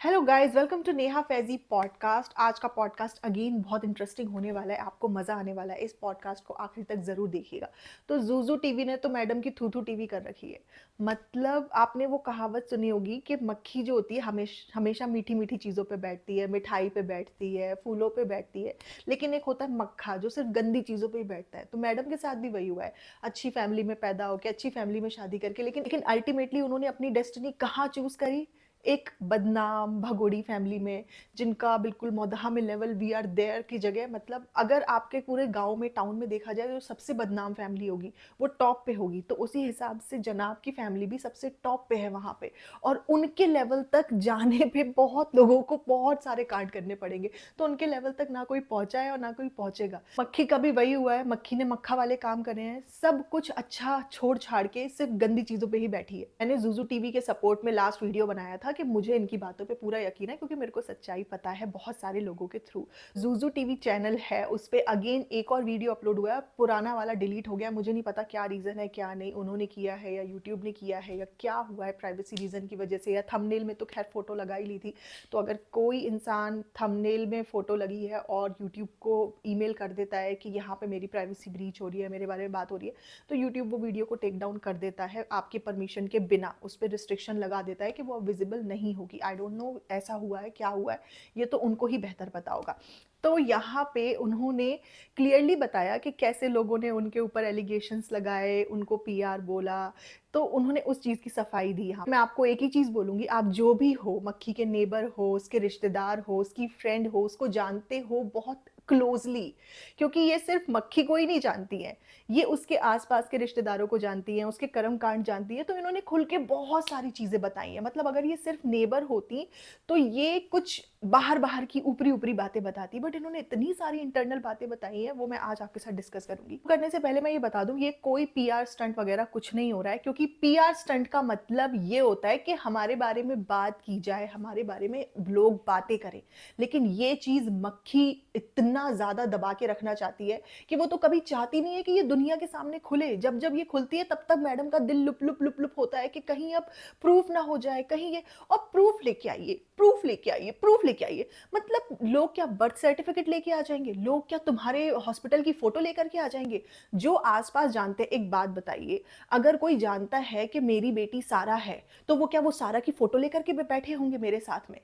Hello guys, welcome to Neha Faizy podcast. आज का podcast again बहुत इंटरेस्टिंग होने वाला है, आपको मज़ा आने वाला है। इस पॉडकास्ट को आखिर तक ज़रूर देखिएगा। तो ज़ूज़ू टीवी ने तो मैडम की थू-थू टीवी कर रखी है। मतलब आपने वो कहावत सुनी होगी कि मक्खी जो होती है हमेशा मीठी-मीठी चीज़ों पे बैठती है, मिठाई पे बैठती है, फूलों पे बैठती है। लेकिन एक होता है मक्खा जो सिर्फ़ गंदी चीज़ों पे ही बैठता है। तो मैडम के साथ भी वही हुआ है। अच्छी फैमिली में पैदा होके, अच्छी फैमिली में शादी करके लेकिन अल्टीमेटली उन्होंने अपनी डेस्टिनी कहाँ चूज़ करी? एक बदनाम भगोड़ी फैमिली में, जिनका बिल्कुल मौदहा में लेवल वी आर देयर की जगह, मतलब अगर आपके पूरे गाँव में, टाउन में देखा जाए तो सबसे बदनाम फैमिली होगी, वो टॉप पे होगी। तो उसी हिसाब से जनाब की फैमिली भी सबसे टॉप पे है वहाँ पे, और उनके लेवल तक जाने पे बहुत लोगों को बहुत सारे कांड करने पड़ेंगे। तो उनके लेवल तक ना कोई पहुँचा है और ना कोई पहुँचेगा। मक्खी का भी वही हुआ है, मक्खी ने मक्खा वाले काम करे हैं। सब कुछ अच्छा छोड़-छाड़ के सिर्फ़ गंदी चीज़ों पे ही बैठी है। मैंने ज़ूज़ू टीवी के सपोर्ट में लास्ट वीडियो बनाया था कि मुझे इनकी बातों पे पूरा यकीन है, क्योंकि मेरे को सच्चाई पता है बहुत सारे लोगों के थ्रू। ज़ूज़ू टीवी चैनल है, उसपे अगेन एक और वीडियो अपलोड हुआ है, पुराना वाला डिलीट हो गया। मुझे नहीं पता क्या रीज़न है, क्या नहीं, उन्होंने किया है या यूट्यूब ने किया है या क्या हुआ है, प्राइवेसी रीज़न की वजह से, या थंबनेल में तो खैर फ़ोटो लगा ही ली थी। तो अगर कोई इंसान थंबनेल में फ़ोटो लगी है और यूट्यूब को ईमेल कर देता है कि यहाँ पे मेरी प्राइवेसी ब्रीच हो रही है, मेरे बारे में बात हो रही है, तो यूट्यूब वो वीडियो को टेक डाउन कर देता है आपके परमिशन के बिना। उस पे रिस्ट्रिक्शन लगा देता है कि वो अब विजिबल नहीं होगी। आई डोंट नो ऐसा हुआ है, क्या हुआ है, ये तो उनको ही बेहतर पता होगा। तो यहाँ पे उन्होंने क्लियरली बताया कि कैसे लोगों ने उनके ऊपर एलिगेशंस लगाए, उनको पीआर बोला, तो उन्होंने उस चीज़ की सफाई दी यहाँ। मैं आपको एक ही चीज़ बोलूँगी, आप जो भी हो, मक्खी के नेबर हो, उसके रिश्तेदार हो, उसकी फ्रेंड हो, उसको जानते हो बहुत क्लोज़ली, क्योंकि ये सिर्फ़ मक्खी को ही नहीं जानती हैं, ये उसके आस-पास के रिश्तेदारों को जानती हैं, उसके कर्मकांड जानती हैं, तो इन्होंने खुल के बहुत सारी चीज़ें बताई हैं। मतलब अगर ये सिर्फ़ नेबर होती, तो ये कुछ बाहर-बाहर की ऊपरी-ऊपरी बातें बताती, बट इन्होंने इतनी सारी इंटरनल बातें बताई हैं, वो मैं आज आपके साथ डिस्कस करूँगी। करने से पहले मैं ये बता दूँ, ये कोई पीआर स्टंट वगैरह कुछ नहीं हो रहा है, क्योंकि पीआर स्टंट का मतलब ये होता है कि हमारे बारे में बात की जाए, हमारे बारे में लोग बातें करें। लेकिन ये चीज़ मक्खी इतना ज़्यादा दबा के रखना चाहती है कि वो तो कभी चाहती नहीं है कि ये दुनिया के सामने खुले। जब-जब ये खुलती है, तब-तब मैडम का दिल लुप-लुप होता है कि कहीं अब प्रूफ ना हो जाए, कहीं ये, और प्रूफ लेके आइए, प्रूफ लेके आइए, प्रूफ लेके आइए। मतलब लोग क्या बर्थ सर्टिफिकेट लेके आ जाएँगे? लोग क्या तुम्हारे हॉस्पिटल की फ़ोटो लेकर के आ जाएँगे? जो आस-पास जानते हैं, एक बात बताइए, अगर कोई जानता है कि मेरी बेटी सारा है, तो वो क्या वो सारा की फ़ोटो लेकर के बैठे होंगे मेरे साथ में?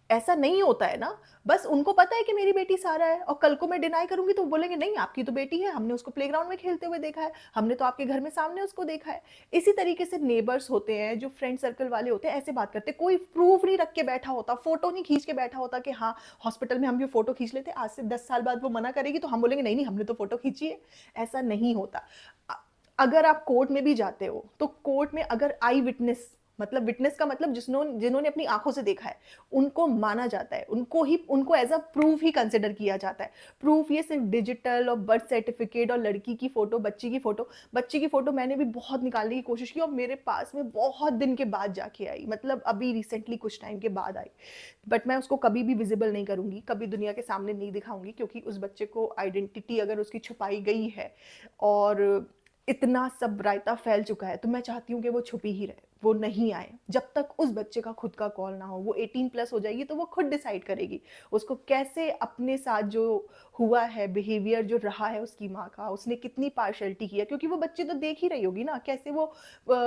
ऐसा नहीं होता है ना। बस उनको पता है कि मेरी बेटी सारा है, और कल को मैं डिनाई करूँगी तो बोलेंगे नहीं, आपकी तो बेटी है, हमने उसको प्लेग्राउंड में खेलते हुए देखा है, हमने तो आपके घर में सामने उसको देखा है। इसी तरीके से नेबर्स होते हैं, जो फ्रेंड सर्कल वाले होते हैं, ऐसे बात करते हैं। कोई प्रूफ नहीं रख के बैठा होता, फ़ोटो नहीं खींच के बैठा होता कि हाँ, हॉस्पिटल में हम ये फ़ोटो खींच लेते हैं, आज से 10 साल बाद वो मना करेगी तो हम बोलेंगे नहीं, नहीं हमने तो फ़ोटो खींची है। ऐसा नहीं होता। अ, अगर आप कोर्ट में भी जाते हो, तो कोर्ट में अगर आई विटनेस, मतलब विटनेस का मतलब जिन्होंने अपनी आँखों से देखा है, उनको माना जाता है, उनको as a proof he consider किया जाता है। प्रूफ ये सिर्फ़ डिजिटल और बर्थ सर्टिफ़िकेट और लड़की की फ़ोटो, बच्ची की फ़ोटो मैंने भी बहुत निकालने की कोशिश की और मेरे पास में बहुत दिन के बाद जाके आई, मतलब अभी रिसेंटली कुछ टाइम के बाद आई। बट मैं उसको कभी भी विज़िबल नहीं करूँगी, कभी दुनिया के सामने नहीं दिखाऊँगी, क्योंकि उस बच्चे को आइडेंटिटी अगर उसकी छुपाई गई है और इतना सब रायता फैल चुका है, तो मैं चाहती हूँ कि वो छुपी ही रहे, वो नहीं आए। जब तक उस बच्चे का खुद का कॉल ना हो, वो 18 प्लस हो जाएगी तो वो खुद डिसाइड करेगी। उसको कैसे अपने साथ जो हुआ है, बिहेवियर जो रहा है उसकी माँ का, उसने कितनी पार्शियलिटी की है, क्योंकि वो बच्ची तो देख ही रही होगी ना, कैसे वो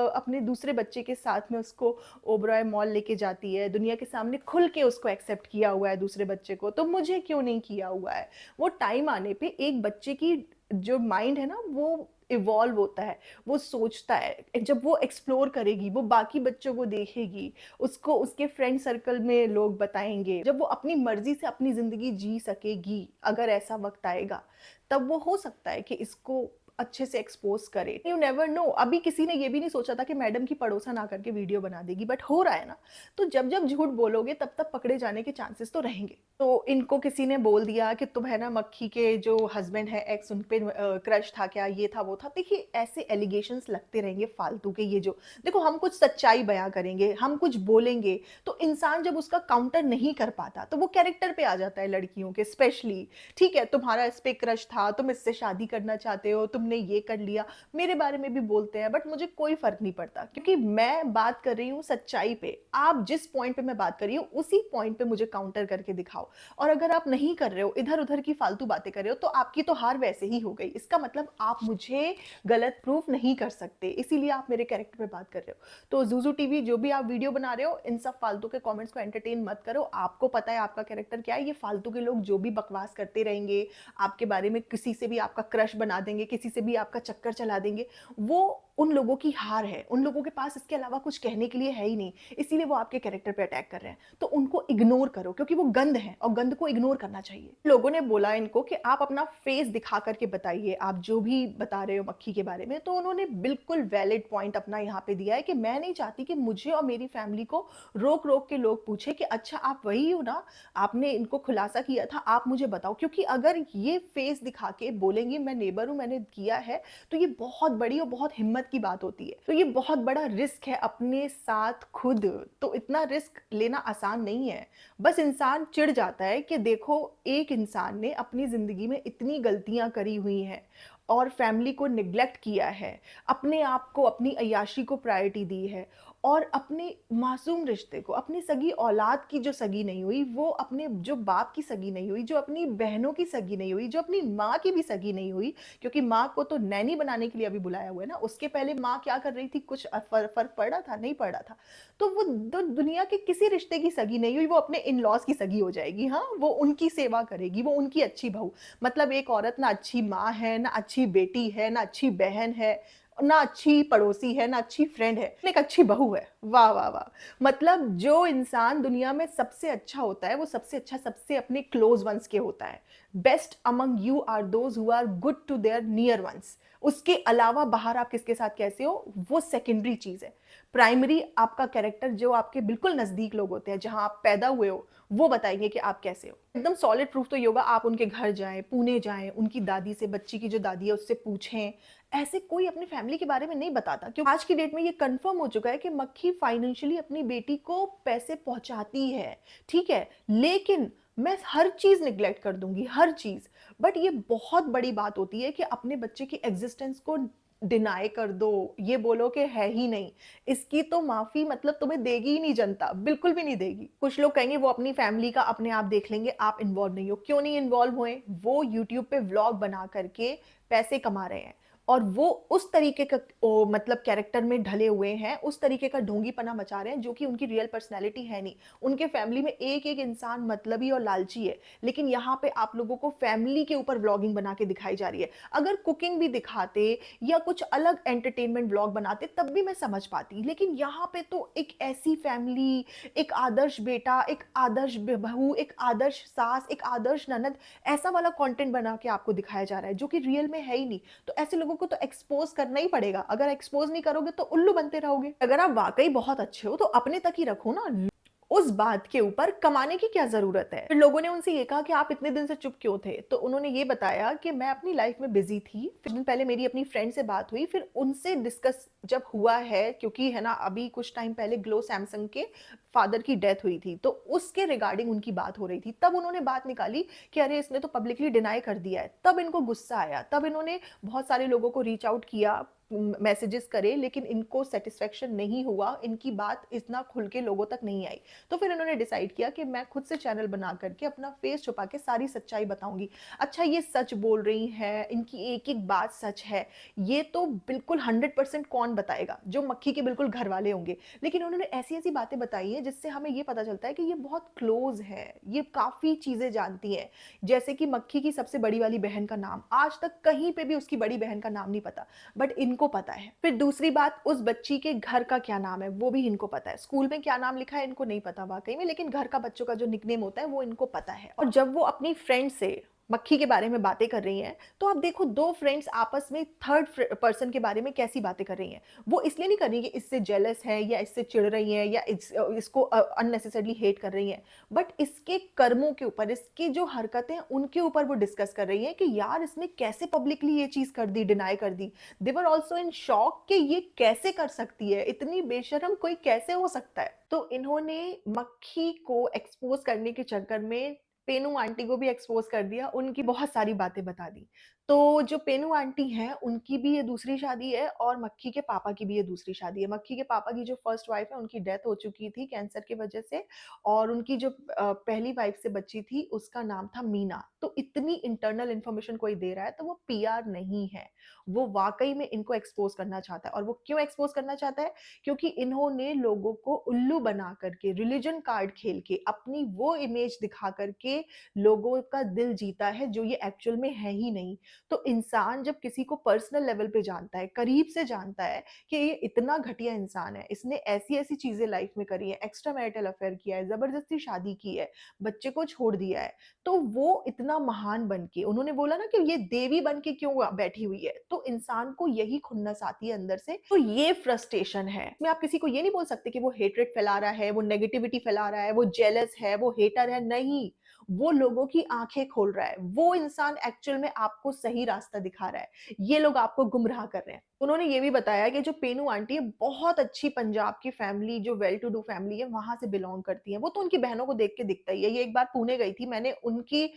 अपने दूसरे बच्चे के साथ में उसको ओबरॉय मॉल लेके जाती है, दुनिया के सामने खुल के उसको एक्सेप्ट किया हुआ है दूसरे बच्चे को, तो मुझे क्यों नहीं किया हुआ है? वो टाइम आने पे एक बच्चे की जो माइंड है ना, वो इवॉल्व होता है, वो सोचता है। जब वो एक्सप्लोर करेगी, वो बाकी बच्चों को देखेगी, उसको उसके फ्रेंड सर्कल में लोग बताएँगे। जब वो अपनी मर्ज़ी से अपनी ज़िंदगी जी सकेगी, अगर ऐसा वक़्त आएगा, तब वो हो सकता है कि इसको अच्छे से एक्सपोज़ करे। यू नेवर नो, अभी किसी ने ये भी नहीं सोचा था कि मैडम की पड़ोसन आकर के वीडियो बना देगी, बट हो रहा है ना। तो जब-जब झूठ बोलोगे, तब-तब पकड़े जाने के चांसेस तो रहेंगे। तो इनको किसी ने बोल दिया कि तुम है ना मक्खी के जो हस्बैंड है, एक्स, उन पे क्रश था क्या, ये था वो था। देखिए ऐसे एलिगेशंस लगते रहेंगे फालतू के, ये जो देखो, हम कुछ सच्चाई बयां करेंगे, हम कुछ बोलेंगे, तो इंसान जब उसका काउंटर नहीं कर पाता तो वो कैरेक्टर पे आ जाता है लड़कियों के, स्पेशली। ठीक है, तुम्हारा इस पे क्रश था, तुम इससे शादी करना चाहते हो, तुमने तुमने ये कर लिया, मेरे बारे में भी बोलते हैं, बट मुझे कोई फ़र्क नहीं पड़ता क्योंकि मैं बात कर रही हूँ सच्चाई पे। आप जिस पॉइंट पे मैं बात कर रही हूँ, उसी पॉइंट पे मुझे काउंटर करके दिखाओ। और अगर आप नहीं कर रहे हो, इधर-उधर की फालतू बातें कर रहे हो, तो आपकी तो हार वैसे ही हो गई। इसका मतलब आप मुझे गलत प्रूफ नहीं कर सकते, इसीलिए आप मेरे कैरेक्टर पे बात कर रहे हो। तो ज़ूज़ू टीवी जो भी आप वीडियो बना रहे हो, इन सब फालतू के कमेंट्स को एंटरटेन मत करो। आपको पता है आपका कैरेक्टर क्या है, ये फालतू के लोग जो भी बकवास करते रहेंगे, आपके बारे में किसी से भी आपका क्रश बना देंगे, किसी से भी आपका चक्कर चला देंगे, वो उन लोगों की हार है। उन लोगों के पास इसके अलावा कुछ कहने के लिए है ही नहीं, इसीलिए वो आपके कैरेक्टर पे अटैक कर रहे हैं। तो उनको इग्नोर करो क्योंकि वो गंद है और गंद को इग्नोर करना चाहिए। लोगों ने बोला इनको कि आप अपना फेस दिखा करके बताइए, आप जो भी बता रहे हो मक्खी के बारे में, तो उन्होंने बिल्कुल वैलिड पॉइंट अपना यहाँ पे दिया है कि मैं नहीं चाहती कि मुझे और मेरी फैमिली को रोक-रोक के लोग पूछे कि अच्छा आप वही हो ना? आपने इनको खुलासा किया था, आप मुझे बताओ। क्योंकि अगर ये फेस दिखा के बोलेंगी मैं नेबर हूँ, मैंने किया है, तो ये बहुत बड़ी और बहुत हिम्मत की बात होती है। तो ये बहुत बड़ा रिस्क है अपने साथ खुद, तो इतना रिस्क लेना आसान नहीं है। बस इंसान चिढ़ जाता है कि देखो एक इंसान ने अपनी ज़िंदगी में इतनी गलतियाँ करी हुई हैं और फैमिली को नेग्लेक्ट किया है, अपने आप को, अपनी अय्याशी को प्रायोरिटी दी है और अपने मासूम रिश्ते को, अपनी सगी औलाद की जो सगी नहीं हुई, वो अपने जो बाप की सगी नहीं हुई, जो अपनी बहनों की सगी नहीं हुई, जो अपनी माँ की भी सगी नहीं हुई, क्योंकि माँ को तो नैनी बनाने के लिए अभी बुलाया हुआ है ना, उसके पहले माँ क्या कर रही थी, कुछ फ़र्क पड़ रहा था? नहीं पड़ रहा था। तो वो दुनिया के किसी रिश्ते की सगी नहीं हुई, वो अपने इन-लॉज़ की सगी हो जाएगी, हाँ? वो उनकी सेवा करेगी, वो उनकी अच्छी बहू। मतलब एक औरत ना अच्छी माँ है, ना अच्छी बेटी है, ना अच्छी बहन है, ना अच्छी पड़ोसी है, ना अच्छी फ्रेंड है, एक अच्छी बहू है। वाह, वाह, वाह! मतलब जो इंसान दुनिया में सबसे अच्छा होता है, वो सबसे अच्छा सबसे अपने क्लोज़ वन्स के होता है। Best among you are those who are good to their near ones. उसके अलावा बाहर आप किसके साथ कैसे हो, वो सेकेंडरी चीज़ है। प्राइमरी आपका कैरेक्टर जो आपके बिल्कुल नज़दीक लोग होते हैं, जहाँ आप पैदा हुए हो, वो बताएँगे कि आप कैसे हो। एकदम सॉलिड प्रूफ तो ये होगा आप उनके घर जाएँ, पुणे जाएँ, उनकी दादी से, बच्ची की जो दादी है उससे पूछें। ऐसे कोई अपनी फैमिली के बारे में नहीं बताता क्योंकि आज की डेट में ये कन्फर्म हो चुका है कि मक्खी फाइनेंशियली अपनी बेटी को पैसे पहुँचाती है, ठीक है? लेकिन मैं हर चीज़ नेग्लेक्ट कर दूँगी, हर चीज़। बट ये बहुत बड़ी बात होती है कि अपने बच्चे की एक्ज़िस्टेंस को डिनाई कर दो, ये बोलो कि है ही नहीं। इसकी तो माफ़ी मतलब तुम्हें देगी ही नहीं जनता, बिल्कुल भी नहीं देगी। कुछ लोग कहेंगे वो अपनी फैमिली का अपने आप देख लेंगे, आप इन्वॉल्व नहीं हो। क्यों नहीं इन्वॉल्व हुए? वो यूट्यूब पे व्लॉग बना कर के पैसे कमा रहे हैं और वो उस तरीके का मतलब कैरेक्टर में ढले हुए हैं, उस तरीके का ढोंगीपना मचा रहे हैं जो कि उनकी रियल पर्सनैलिटी है नहीं। उनके फैमिली में एक-एक इंसान मतलबी और लालची है, लेकिन यहाँ पे आप लोगों को फैमिली के ऊपर व्लॉगिंग बना के दिखाई जा रही है। अगर कुकिंग भी दिखाते या कुछ अलग एंटरटेनमेंट व्लॉग बनाते तब भी मैं समझ पाती, लेकिन यहाँ पे तो एक ऐसी फैमिली, एक आदर्श बेटा, एक आदर्श बहू, एक आदर्श सास, एक आदर्श ननद, ऐसा वाला कंटेंट बना के आपको दिखाया जा रहा है जो कि रियल में है ही नहीं। तो ऐसे लोगों को तो एक्सपोज करना ही पड़ेगा। अगर एक्सपोज नहीं करोगे तो उल्लू बनते रहोगे। अगर आप वाकई बहुत अच्छे हो तो अपने तक ही रखो ना। उस बात के ऊपर कमाने की क्या ज़रूरत है? फिर लोगों ने उनसे ये कहा कि आप इतने दिन से चुप क्यों थे? तो उन्होंने ये बताया कि मैं अपनी लाइफ़ में बिज़ी थी। कुछ दिन पहले मेरी अपनी फ्रेंड से बात हुई, फिर उनसे डिस्कस जब हुआ है क्योंकि है ना अभी कुछ टाइम पहले ग्लो सैमसंग के फादर की डेथ हुई थी, तो उसके रिगार्डिंग उनकी बात हो रही थी। तब उन्होंने बात निकाली कि अरे इसने तो पब्लिकली डिनाई कर दिया है। तब इनको गुस्सा आया, तब इन्होंने बहुत सारे लोगों को रीच आउट किया, मैसेजेस करे, लेकिन इनको सैटिस्फैक्शन नहीं हुआ, इनकी बात इतना खुल के लोगों तक नहीं आई। तो फिर इन्होंने डिसाइड किया कि मैं खुद से चैनल बना करके अपना फेस छुपा के सारी सच्चाई बताऊंगी। अच्छा ये सच बोल रही हैं, इनकी एक-एक बात सच है, ये तो बिल्कुल 100% कौन बताएगा? जो मक्खी के बिल्कुल घर वाले होंगे। लेकिन उन्होंने ऐसी-ऐसी बातें बताई हैं जिससे हमें ये पता चलता है कि ये बहुत क्लोज़ हैं, ये काफ़ी चीज़ें जानती हैं। जैसे कि मक्खी की सबसे बड़ी वाली बहन का नाम, आज तक कहीं पे भी उसकी बड़ी बहन का नाम नहीं पता, बट इनको पता है। फिर दूसरी बात, उस बच्ची के घर का क्या नाम है, वो भी इनको पता है। स्कूल में क्या नाम लिखा है इनको नहीं पता वाक़ई में, लेकिन घर का बच्चों का जो निकनेम होता है वो इनको पता है। और जब वो अपनी फ्रेंड से मक्खी के बारे में बातें कर रही हैं, तो आप देखो 2 फ्रेंड्स आपस में थर्ड पर्सन के बारे में कैसी बातें कर रही हैं। वो इसलिए नहीं कर रही कि इससे जेलस है या इससे चिढ़ रही हैं या इसको अननेसेसरीली हेट कर रही हैं। बट इसके कर्मों के ऊपर, इसकी जो हरकतें हैं उनके ऊपर वो डिस्कस कर रही हैं कि यार इसने कैसे पब्लिकली ये चीज़ कर दी, डिनाई कर दी। दे वर ऑल्सो इन शॉक कि ये कैसे कर सकती है, इतनी बेशर्म कोई कैसे हो सकता है। तो इन्होंने मक्खी को एक्सपोज करने के चक्कर में पेनू आंटी को भी एक्सपोज कर दिया, उनकी बहुत सारी बातें बता दी। तो जो पेनू आंटी हैं, उनकी भी ये दूसरी शादी है और मक्खी के पापा की भी ये दूसरी शादी है। मक्खी के पापा की जो फर्स्ट वाइफ है, उनकी डेथ हो चुकी थी कैंसर की वजह से और उनकी जो पहली वाइफ से बच्ची थी, उसका नाम था मीना। तो इतनी इंटरनल इन्फॉर्मेशन कोई दे रहा है, तो वो पीआर नहीं है। वो वाक़ई में इनको एक्सपोज़ करना चाहता है और वो क्यों एक्सपोज़ करना चाहता है? क्योंकि इन्होंने लोगों को उल्लू बना कर के, रिलिजन कार्ड खेल के, अपनी वो इमेज दिखा कर के लोगों का दिल जीता है, जो ये एक्चुअल में है ही नहीं। तो इंसान जब किसी को पर्सनल लेवल पे जानता है, करीब से जानता है कि ये इतना घटिया इंसान है, इसने ऐसी-ऐसी चीज़ें लाइफ में करी है, एक्स्ट्रा मैरिटल अफेयर किया है, ज़बरदस्ती शादी की है, बच्चे को छोड़ दिया है, तो वो इतना महान बन के उन्होंने बोला ना कि ये देवी बन के क्यों बैठी हुई है, तो इंसान को यही खुन्नस आती है अंदर से, तो ये फ्रस्ट्रेशन है। इसमें आप किसी को ये नहीं बोल सकते कि वो हेट्रेड फैला रहा है, वो नेगेटिविटी फैला रहा है, वो जेलस है, वो हेटर है, नहीं। वो लोगों की आँखें खोल रहा है। वो इंसान एक्चुअल में आपको सही रास्ता दिखा रहा है। ये लोग आपको गुमराह कर रहे हैं। उन्होंने ये भी बताया कि जो पेनू आंटी है, बहुत अच्छी पंजाब की फैमिली जो वेल टू डू फैमिली है, वहाँ से बिलॉन्ग करती हैं। वो तो उनकी बहनों को देख के दिखता ही है। ये एक बार पुणे गई थी, मैंने उनकी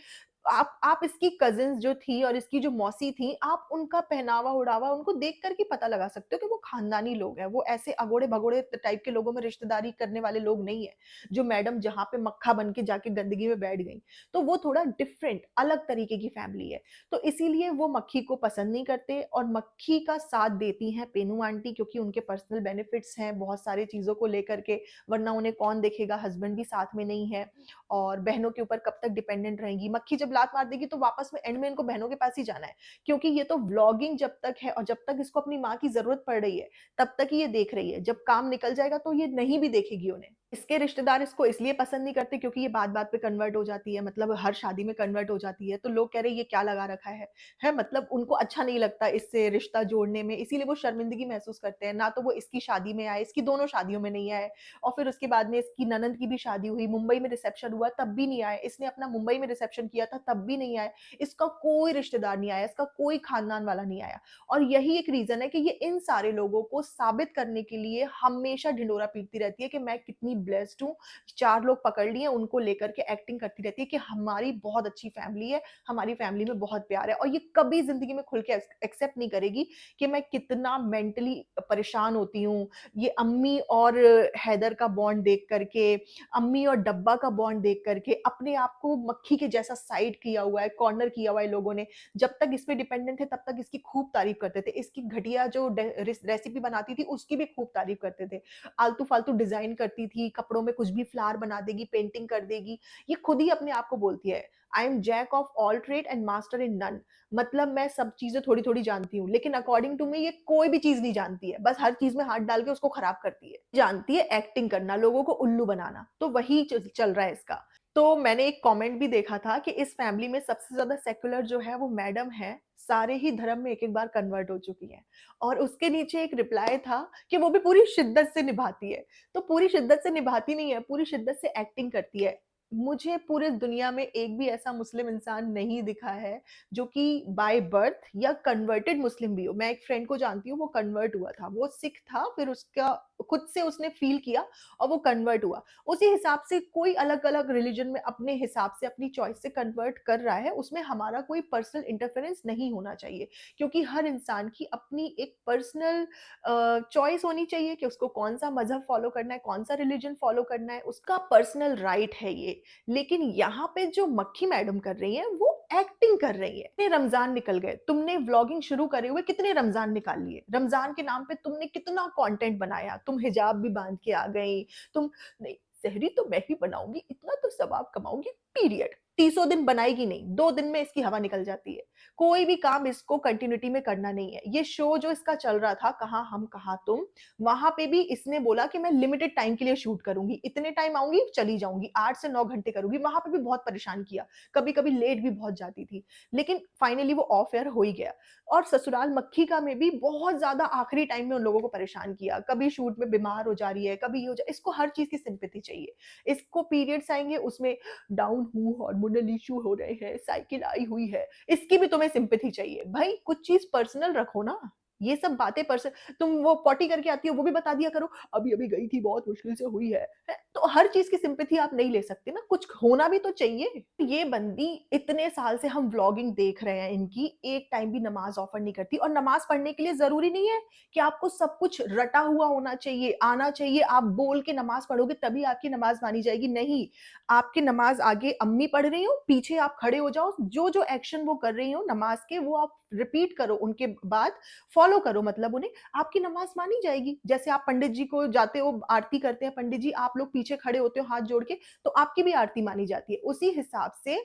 आप इसकी कज़िन्स जो थी और इसकी जो मौसी थी, आप उनका पहनावा-ओढ़ावा उनको देख कर के पता लगा सकते हो कि वो खानदानी लोग हैं। वो ऐसे अगोड़े-भगोड़े टाइप के लोगों में रिश्तेदारी करने वाले लोग नहीं हैं, जो मैडम जहाँ पे मक्खा बन के जाके गंदगी में बैठ गईं। तो वो थोड़ा डिफरेंट, अलग तरीके की फैमिली है। तो इसीलिए वो मक्खी को पसंद नहीं करते और मक्खी का साथ देती हैं पेनू आंटी क्योंकि उनके पर्सनल बेनिफिट्स हैं बहुत सारी चीज़ों को लेकर के, वरना उन्हें कौन देखेगा, हस्बैंड भी साथ में नहीं है और बहनों के ऊपर कब तक डिपेंडेंट रहेंगी। मक्खी जब लात मार देगी तो वापस में एंड में इनको बहनों के पास ही जाना है क्योंकि ये तो व्लॉगिंग जब तक है और जब तक इसको अपनी माँ की ज़रूरत पड़ रही है, तब तक ही ये देख रही है। जब काम निकल जाएगा तो ये नहीं भी देखेगी उन्हें। इसके रिश्तेदार इसको इसलिए पसंद नहीं करते क्योंकि ये बात-बात पे कन्वर्ट हो जाती है, मतलब हर शादी में कन्वर्ट हो जाती है, तो लोग कह रहे हैं ये क्या लगा रखा है? मतलब उनको अच्छा नहीं लगता इससे रिश्ता जोड़ने में, इसीलिए वो शर्मिंदगी महसूस करते हैं। ना तो वो इसकी शादी में आए, इसकी दोनों शादियों में नहीं आए और फिर उसके बाद में इसकी ननंद की भी शादी हुई, मुंबई में रिसेप्शन हुआ तब भी नहीं आए, इसने अपना मुंबई में रिसेप्शन किया था तब भी नहीं आए, इसका कोई रिश्तेदार नहीं आया, इसका कोई खानदान वाला नहीं आया और यही एक रीज़न है कि ये इन सारे लोगों को साबित करने के लिए हमेशा ढिंढोरा पीटती रहती है कि मैं कितनी ब्लेस्ड हूँ, 4 लोग पकड़ लिए उनको लेकर के एक्टिंग करती रहती है कि हमारी बहुत अच्छी फैमिली है, हमारी फैमिली में बहुत प्यार है और ये कभी ज़िंदगी में खुल के एक्सेप्ट नहीं करेगी कि मैं कितना मेंटली परेशान होती हूँ। ये अम्मी और हैदर का बॉन्ड देख कर के, अम्मी और डब्बा का बॉन्ड देख कर के अपने आप को मक्खी के जैसा साइड किया हुआ है, कॉर्नर किया हुआ है लोगों ने। जब तक इस पे डिपेंडेंट थे तब तक इसकी खूब तारीफ़ करते थे। इसकी घटिया जो रेसिपी बनाती थी उसकी भी खूब तारीफ़ करते थे। आलतू-फालतू डिज़ाइन करती थी, कपड़ों में कुछ भी फ्लावर बना देगी, पेंटिंग कर देगी। ये खुद ही अपने आप को बोलती है, I am jack of all trade and master in none. मतलब मैं सब चीज़ें थोड़ी-थोड़ी जानती हूँ, लेकिन अकॉर्डिंग टू मी ये कोई भी चीज़ नहीं जानती है। बस हर चीज़ में हाथ डाल के उसको खराब करती है। जानती है एक्टिंग करना, लोगों को उल्लू बनाना, तो वही चल रहा है इसका। तो मैंने एक कमेंट भी देखा था कि इस फैमिली में सबसे ज़्यादा सेक्युलर जो है वो मैडम है, सारे ही धर्म में एक-एक बार कन्वर्ट हो चुकी हैं। और उसके नीचे एक रिप्लाई था कि वो भी पूरी शिद्दत से निभाती है। तो पूरी शिद्दत से निभाती नहीं है, पूरी शिद्दत से एक्टिंग करती है। मुझे पूरे दुनिया में एक भी ऐसा मुस्लिम इंसान नहीं दिखा है, जो कि बाय बर्थ या कन्वर्टेड मुस्लिम भी हो। मैं एक फ्रेंड को जानती हूँ, वो कन्वर्ट हुआ था। वो सिख था, फिर उसका खुद से उसने फ़ील किया और वो कन्वर्ट हुआ। उसी हिसाब से कोई अलग-अलग रिलिजन में अपने हिसाब से, अपनी चॉइस से कन्वर्ट कर रहा है, उसमें हमारा कोई पर्सनल इंटरफेरेंस नहीं होना चाहिए। क्योंकि हर इंसान की अपनी एक पर्सनल चॉइस होनी चाहिए कि उसको कौन-सा मज़हब फ़ॉलो करना है, कौन-सा रिलिजन फ़ॉलो करना है, उसका पर्सनल राइट है ये। लेकिन यहाँ पे जो मक्खी मैडम कर रही हैं, वो एक्टिंग कर रही है। कितने रमज़ान निकल गए, तुमने व्लॉगिंग शुरू करे हुए कितने रमज़ान निकाल लिए? रमज़ान के नाम पे तुमने कितना कंटेंट बनाया, तुम हिजाब भी बाँध के आ गई, तुम नहीं, सेहरी तो मैं ही बनाऊँगी, इतना तो सवाब कमाऊँगी, पीरियड। 30 दिन बनाएगी नहीं, 2 दिन में इसकी हवा निकल जाती है। कोई भी काम इसको कंटिन्यूटी में करना नहीं है। ये शो जो इसका चल रहा था, कहाँ हम कहाँ तुम, वहाँ पे भी इसने बोला कि मैं लिमिटेड टाइम के लिए शूट करूँगी, इतने टाइम आऊँगी, चली जाऊँगी, 8 से 9 घंटे करूँगी। वहाँ पे भी बहुत परेशान किया, कभी-कभी लेट भी बहुत जाती थी। लेकिन फाइनली वो ऑफ एयर हो ही गया और ससुराल मक्खी का में भी बहुत ज़्यादा आखिरी टाइम में उन लोगों को परेशान किया। कभी शूट में बीमार हो जा रही है, कभी ये हो जा इसको हर चीज़ की सिम्पैथी चाहिए। इसको पीरियड्स आएँगे उसमें डाउन हूँ, हार्मोनल इश्यू हो रहे हैं, साइकिल आई हुई है, इसकी भी तुम्हें सिम्पैथी चाहिए। भाई कुछ चीज़ पर्सनल रखो ना। ये सब बातें तुम वो पॉटी करके आती हो वो भी बता दिया करो, अभी-अभी गई थी बहुत मुश्किल से हुई है। हैं? तो हर चीज़ की सिम्पैथी आप नहीं ले सकते ना, कुछ होना भी तो चाहिए। ये बंदी इतने साल से हम व्लॉगिंग देख रहे हैं इनकी, एक टाइम भी नमाज़ ऑफर नहीं करती और नमाज़ पढ़ने के लिए ज़रूरी नहीं है कि आपको सब कुछ रटा हुआ होना चाहिए, आना चाहिए, आप बोल के नमाज़ पढ़ोगे तभी आपकी नमाज़ मानी जाएगी, नहीं। आपकी नमाज़ आगे अम्मी पढ़ रही हों, पीछे आप खड़े हो जाओ, जो-जो एक्शन वो कर रही हों नमाज़ के वो आप रिपीट करो, उनके बाद फॉलो करो मतलब उन्हें, आपकी नमाज़ मानी जाएगी। जैसे आप पंडित जी को जाते हो, आरती करते हैं पंडित जी, आप लोग पीछे खड़े होते हो हाथ जोड़ के, तो आपकी भी आरती मानी जाती है। उसी हिसाब से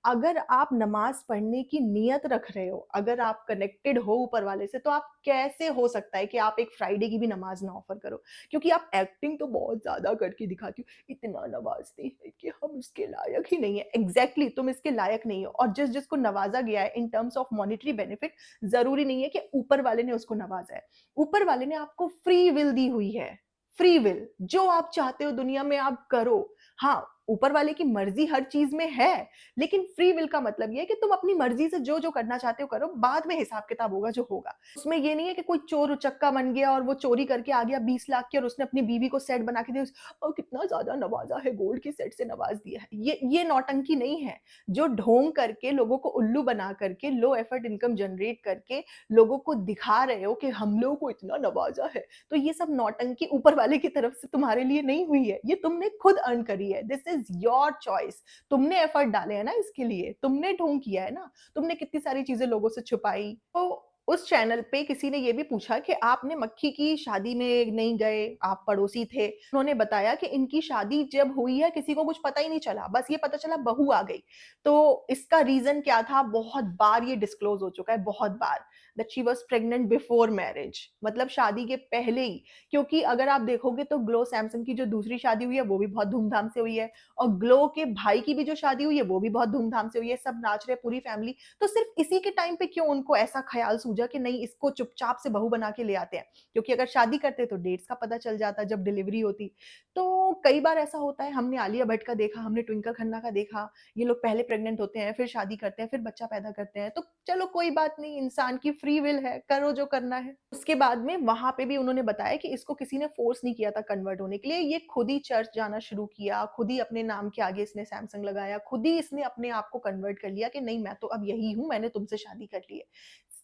अगर आप नमाज़ पढ़ने की नियत रख रहे हो, अगर आप कनेक्टेड हो ऊपर वाले से, तो आप कैसे हो सकता है कि आप एक फ्राइडे की भी नमाज़ ना ऑफ़र करो? क्योंकि आप एक्टिंग तो बहुत ज़्यादा करके दिखाती हो, इतना नवाज़ती है कि हम इसके लायक ही नहीं है। एग्ज़ैक्टली तुम इसके लायक नहीं हो और जिसको नवाज़ा गया है in terms of monetary benefit, ज़रूरी नहीं है कि ऊपर वाले ने उसको नवाज़ा है। ऊपर वाले ने आपको फ्री विल दी हुई है, फ्री विल, जो आप चाहते हो दुनिया में आप करो। हाँ, ऊपर वाले की मर्ज़ी हर चीज़ में है, लेकिन फ्री विल का मतलब ये है कि तुम अपनी मर्ज़ी से जो-जो करना चाहते हो करो, बाद में हिसाब-किताब होगा जो होगा। उसमें ये नहीं है कि कोई चोर-उचक्का बन गया और वो चोरी करके आ गया 20 लाख की और उसने अपनी बीवी को सेट बना के दिया कितना ज़्यादा नवाज़ा है, गोल्ड के सेट से नवाज़ दिया है। ये नौटंकी नहीं है। जो ढोंग करके लोगों को उल्लू बना करके लो एफर्ट इनकम जनरेट करके लोगों को दिखा रहे हो कि हम लोगों को इतना नवाज़ा है, तो ये सब नौटंकी ऊपर वाले की तरफ से तुम्हारे लिए नहीं हुई है। ये तुमने खुद अर्न करी है। This is your choice. तुमने एफर्ट डाले हैं ना इसके लिए, तुमने ढोंग किया है ना, तुमने कितनी सारी चीज़ें लोगों से छुपाई। तो उस चैनल पे किसी ने ये भी पूछा कि आपने मक्खी की शादी में नहीं गए, आप पड़ोसी थे। उन्होंने बताया कि इनकी शादी जब हुई है किसी को कुछ पता ही नहीं चला, बस ये पता चला बहू आ गई। तो इसका रीज़न क्या था बहुत बार ये डिस्क्लोज़ हो चुका है, बहुत बार, that she was pregnant before marriage मतलब शादी के पहले ही। क्योंकि अगर आप देखोगे तो ग्लो सैमसन की जो दूसरी शादी हुई है वो भी बहुत धूमधाम से हुई है और ग्लो के भाई की भी जो शादी हुई है वो भी बहुत धूमधाम से हुई है, सब नाच रहे हैं पूरी फैमिली। तो सिर्फ इसी के टाइम पे क्यों उनको ऐसा ख़्याल सूझा कि नहीं इसको चुपचाप से बहू बना के ले आते हैं? क्योंकि अगर शादी करते तो डेट्स का पता चल जाता जब डिलीवरी होती। तो कई बार ऐसा होता है, हमने आलिया भट्ट का देखा, हमने ट्विंकल खन्ना का देखा, ये लोग पहले प्रेग्नेंट होते हैं, फिर शादी करते हैं, फिर बच्चा पैदा करते हैं। तो चलो कोई बात नहीं, इंसान की फ्री विल है, करो जो करना है। उसके बाद में वहाँ पे भी उन्होंने बताया कि इसको किसी ने फ़ोर्स नहीं किया था कन्वर्ट होने के लिए, ये खुद ही चर्च जाना शुरू किया, खुद ही अपने नाम के आगे इसने सैमसंग लगाया, खुद ही इसने अपने आप को कन्वर्ट कर लिया कि नहीं मैं तो अब यही हूँ, मैंने तुमसे शादी कर ली है।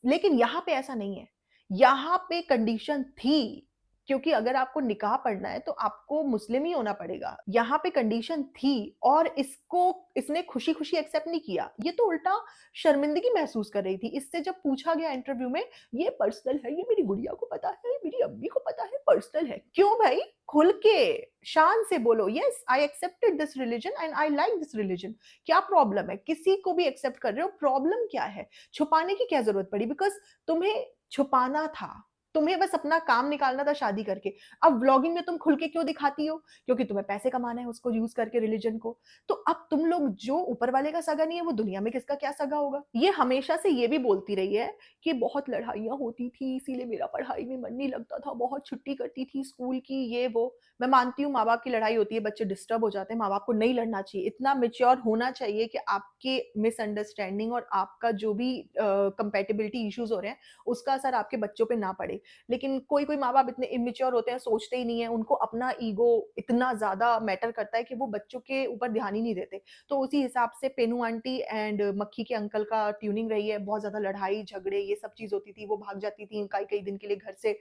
लेकिन यहाँ पे ऐसा नहीं है, यहाँ पे कंडीशन थी, क्योंकि अगर आपको निकाह पढ़ना है तो आपको मुस्लिम ही होना पड़ेगा। यहाँ पे कंडीशन थी और इसने खुशी-खुशी एक्सेप्ट नहीं किया, ये तो उल्टा शर्मिंदगी महसूस कर रही थी। इससे जब पूछा गया इंटरव्यू में, ये पर्सनल है, ये मेरी गुड़िया को पता है, मेरी अम्मी को पता है, पर्सनल है। क्यों भाई? खुल के, शान से बोलो, "yes, I accepted this religion and I like this religion." क्या प्रॉब्लम है? किसी को भी एक्सेप्ट कर रहे हो, प्रॉब्लम क्या है? छुपाने की क्या ज़रूरत पड़ी? बिकॉज़ तुम्हें छुपाना था। तुम्हें बस अपना काम निकालना था शादी करके। अब व्लॉगिंग में तुम खुल के क्यों दिखाती हो? क्योंकि तुम्हें पैसे कमाना है उसको यूज़ करके रिलिजन को। तो अब तुम लोग जो ऊपर वाले का सगा नहीं है, वो दुनिया में किसका क्या सगा होगा? ये हमेशा से ये भी बोलती रही है कि बहुत लड़ाइयाँ होती थी, इसीलिए मेरा पढ़ाई में मन नहीं लगता था, बहुत छुट्टी करती थी स्कूल की, ये वो। मैं मानती हूँ माँ-बाप की लड़ाई होती है, बच्चे डिस्टर्ब हो जाते हैं, माँ-बाप को नहीं लड़ना चाहिए। इतना मैच्योर होना चाहिए कि आपके मिसअंडरस्टैंडिंग और आपका जो भी कंपैटिबिलिटी इश्यूज़ हो रहे हैं, उसका असर आपके बच्चों पे ना पड़े। लेकिन कोई-कोई माँ-बाप इतने इमैच्योर होते हैं, सोचते ही नहीं है, उनको अपना ईगो इतना ज़्यादा मैटर करता है कि वो बच्चों के ऊपर ध्यान ही नहीं देते। तो उसी हिसाब से पेनू आंटी एंड मक्खी के अंकल का ट्यूनिंग रही है, बहुत ज़्यादा लड़ाई, झगड़े ये सब चीज़ होती थी, वो भाग जाती थीं कई-कई दिन के लिए घर से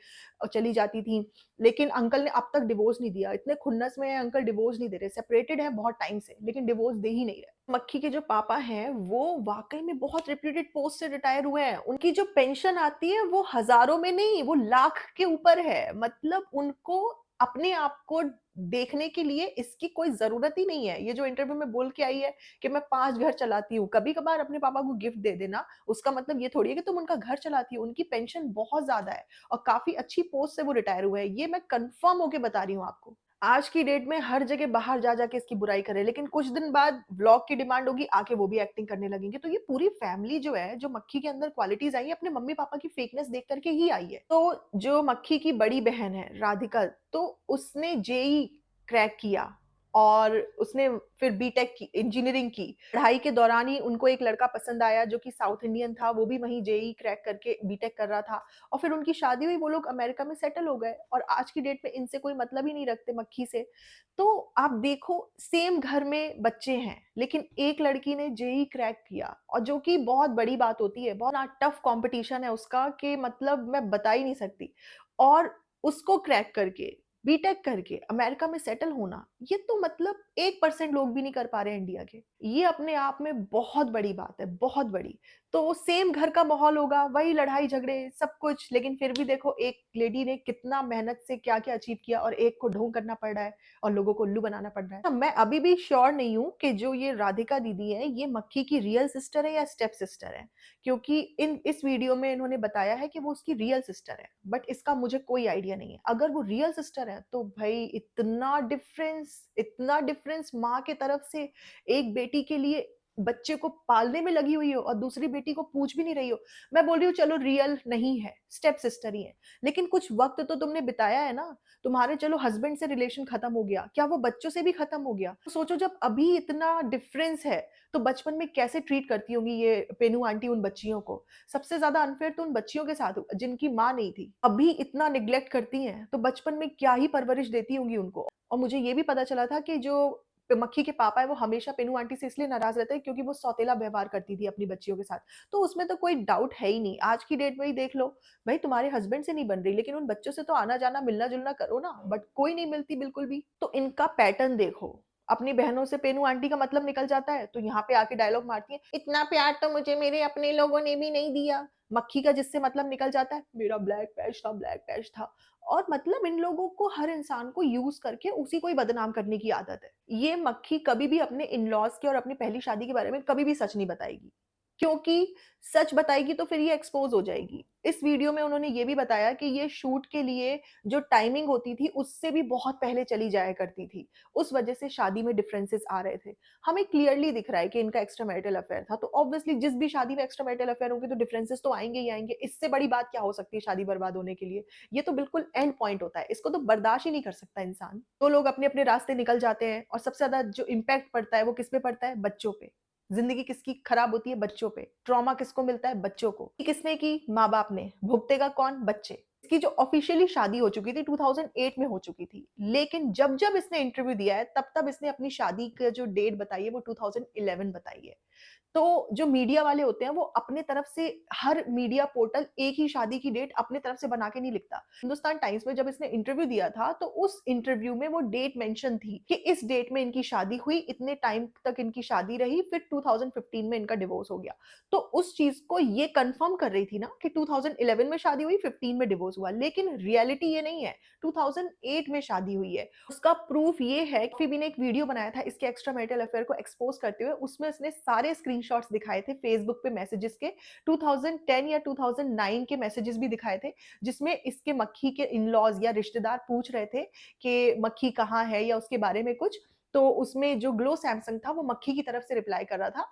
चली जाती थीं। लेकिन अंकल ने अब तक डिवोर्स नहीं दिया, इतने खुन्नस में हैं अंकल डिवोर्स नहीं दे रहे, सेपरेटेड हैं बहुत टाइम से, लेकिन डिवोर्स दे ही नहीं रहे। मक्खी के जो पापा हैं, वो वाक़ई में बहुत रेप्यूटेड पोस्ट से रिटायर हुए हैं। उनकी जो पेंशन आती है, वो हज़ारों में नहीं, वो लाख के ऊपर है। मतलब उनको अपने आप को देखने के लिए इसकी कोई ज़रूरत ही नहीं है। ये जो इंटरव्यू में बोल के आई है कि मैं 5 घर चलाती हूँ, कभी-कभार अपने पापा को गिफ्ट दे देना, उसका मतलब ये थोड़ी है कि तुम उनका घर चलाती हो। उनकी पेंशन बहुत ज़्यादा है और काफ़ी अच्छी पोस्ट से वो रिटायर हुए हैं। ये मैं कन्फर्म होके बता रही हूँ आपको। आज की डेट में हर जगह बाहर जा के इसकी बुराई करें, लेकिन कुछ दिन बाद व्लॉग की डिमांड होगी, आके वो भी एक्टिंग करने लगेंगे। तो ये पूरी फैमिली जो है, जो मक्खी के अंदर क्वालिटीज़ आई है, अपने मम्मी-पापा की फेकनेस देख कर के ही आई है। तो जो मक्खी की बड़ी बहन है, राधिका, तो उसने जेईई क्रैक किया। और उसने फिर बीटेक की, इंजीनियरिंग की। पढ़ाई के दौरान ही उनको एक लड़का पसंद आया जो कि साउथ इंडियन था, वो भी वहीं जेईई क्रैक करके बीटेक कर रहा था और फिर उनकी शादी हुई, वो लोग अमेरिका में सेटल हो गए और आज की डेट में इनसे कोई मतलब ही नहीं रखते मक्खी से। तो आप देखो सेम घर में बच्चे हैं, लेकिन एक लड़की ने जेईई क्रैक किया और जो कि बहुत बड़ी बात होती है, बहुत टफ कॉम्पिटिशन है उसका कि मतलब मैं बता ही नहीं सकती। और उसको क्रैक करके बीटेक करके अमेरिका में सेटल होना, ये तो मतलब 1% लोग भी नहीं कर पा रहे हैं इंडिया के। ये अपने आप में बहुत बड़ी बात है, बहुत बड़ी। तो सेम घर का माहौल होगा, वही लड़ाई झगड़े सब कुछ, लेकिन फिर भी देखो एक लेडी ने कितना मेहनत से क्या-क्या अचीव किया और एक को ढोंग करना पड़ रहा है और लोगों को उल्लू बनाना पड़ रहा है। मैं अभी भी श्योर नहीं हूँ कि जो ये राधिका दीदी है, ये मक्खी की रियल सिस्टर है या स्टेप सिस्टर है। क्योंकि इन इस वीडियो में इन्होंने बताया है कि वो उसकी रियल सिस्टर है, बट इसका मुझे कोई आइडिया नहीं है। अगर वो रियल सिस्टर है तो भाई इतना डिफरेंस माँ के तरफ से एक बेटी के लिए बच्चे को पालने में लगी हुई हो और दूसरी बेटी को पूछ भी नहीं रही हो। मैं बोल रही हूँ चलो रियल नहीं है, स्टेप सिस्टर ही है, लेकिन कुछ वक्त तो तुमने बिताया है ना। तुम्हारे चलो हस्बैंड से रिलेशन खत्म हो गया, क्या वो बच्चों से भी खत्म हो गया? तो सोचो जब अभी इतना डिफरेंस है तो बचपन में कैसे ट्रीट करती होंगी ये पेनू आंटी उन बच्चियों को। सबसे ज्यादा अनफेयर तो उन बच्चियों के साथ हुआ जिनकी माँ नहीं थी, अभी इतना निग्लेक्ट करती हैं तो बचपन में क्या ही परवरिश देती होंगी उनको। और मुझे ये भी पता चला था कि जो मक्खी के पापा है वो हमेशा पेनू आंटी से इसलिए नाराज रहते हैं क्योंकि वो सौतेला व्यवहार करती थी अपनी बच्चियों के साथ। तो उसमें तो कोई डाउट है ही नहीं। आज की डेट में ही देख लो, भाई तुम्हारे हस्बैंड से नहीं बन रही लेकिन उन बच्चों से तो आना जाना मिलना जुलना करो ना, बट कोई नहीं मिलती बिल्कुल भी। तो इनका पैटर्न देखो, अपनी बहनों से पेनू आंटी का मतलब निकल जाता है तो यहाँ पे आके डायलॉग मारती है, इतना प्यार तो मुझे मेरे अपने लोगों ने भी नहीं दिया। मक्खी का जिससे मतलब निकल जाता है, मेरा ब्लैक पैच था। और मतलब इन लोगों को हर इंसान को यूज करके उसी को ही बदनाम करने की आदत है। ये मक्खी कभी भी अपने इन लॉज के और अपनी पहली शादी के बारे में कभी भी सच नहीं बताएगी, क्योंकि सच बताएगी तो फिर ये एक्सपोज हो जाएगी। इस वीडियो में उन्होंने ये भी बताया कि ये शूट के लिए जो टाइमिंग होती थी उससे भी बहुत पहले चली जाया करती थी, उस वजह से शादी में डिफरेंसेस आ रहे थे। हमें क्लियरली दिख रहा है कि इनका एक्स्ट्रा मैरिटल अफेयर था, तो ऑब्वियसली जिस भी शादी में एक्स्ट्रा मैरिटल अफेयर होंगे तो डिफरेंसेस तो आएंगे ही आएंगे। इससे बड़ी बात क्या हो सकती है शादी बर्बाद होने के लिए? ये तो बिल्कुल एंड पॉइंट होता है, इसको तो बर्दाश्त ही नहीं कर सकता इंसान। तो लोग अपने अपने रास्ते निकल जाते हैं और सबसे ज्यादा जो इम्पैक्ट पड़ता है वो किस पे पड़ता है? बच्चों पे। जिंदगी किसकी खराब होती है? बच्चों पे। ट्रॉमा किसको मिलता है? बच्चों को। किसने की? माँ बाप ने। भुगतेगा कौन? बच्चे। इसकी जो ऑफिशियली शादी हो चुकी थी 2008 में हो चुकी थी, लेकिन जब जब इसने इंटरव्यू दिया है तब तब इसने अपनी शादी का जो डेट बताई है वो 2011 बताई है। तो जो मीडिया वाले होते हैं वो अपने तरफ से, हर मीडिया पोर्टल एक ही शादी की डेट अपने तरफ से बना के नहीं लिखता। हिंदुस्तान टाइम्स में जब इसने इंटरव्यू दिया था तो उस इंटरव्यू में वो डेट मेंशन थी कि इस डेट में इनकी शादी हुई, इतने टाइम तक इनकी शादी रही, फिर 2015 में इनका डिवोर्स हो गया। तो उस चीज को ये कंफर्म कर रही थी ना कि 2011 में शादी हुई, 15 में डिवोर्स हुआ, लेकिन रियलिटी ये नहीं है। 2008 में शादी हुई है। उसका प्रूफ ये है कि फिर ने एक वीडियो बनाया था इसके एक्स्ट्रा मैरिटल अफेयर को एक्सपोज करते हुए, उसमें उसने सारे स्क्रीनशॉट्स दिखाए थे फेसबुक पे मैसेजेस के, 2010 या 2009 के मैसेजेस भी दिखाए थे, जिसमें इसके मक्खी के इन-लॉज या रिश्तेदार पूछ रहे थे कि मक्खी कहाँ है या उसके बारे में कुछ। तो उसमें जो ग्लो सैमसंग था वो मक्खी की तरफ से रिप्लाई कर रहा था।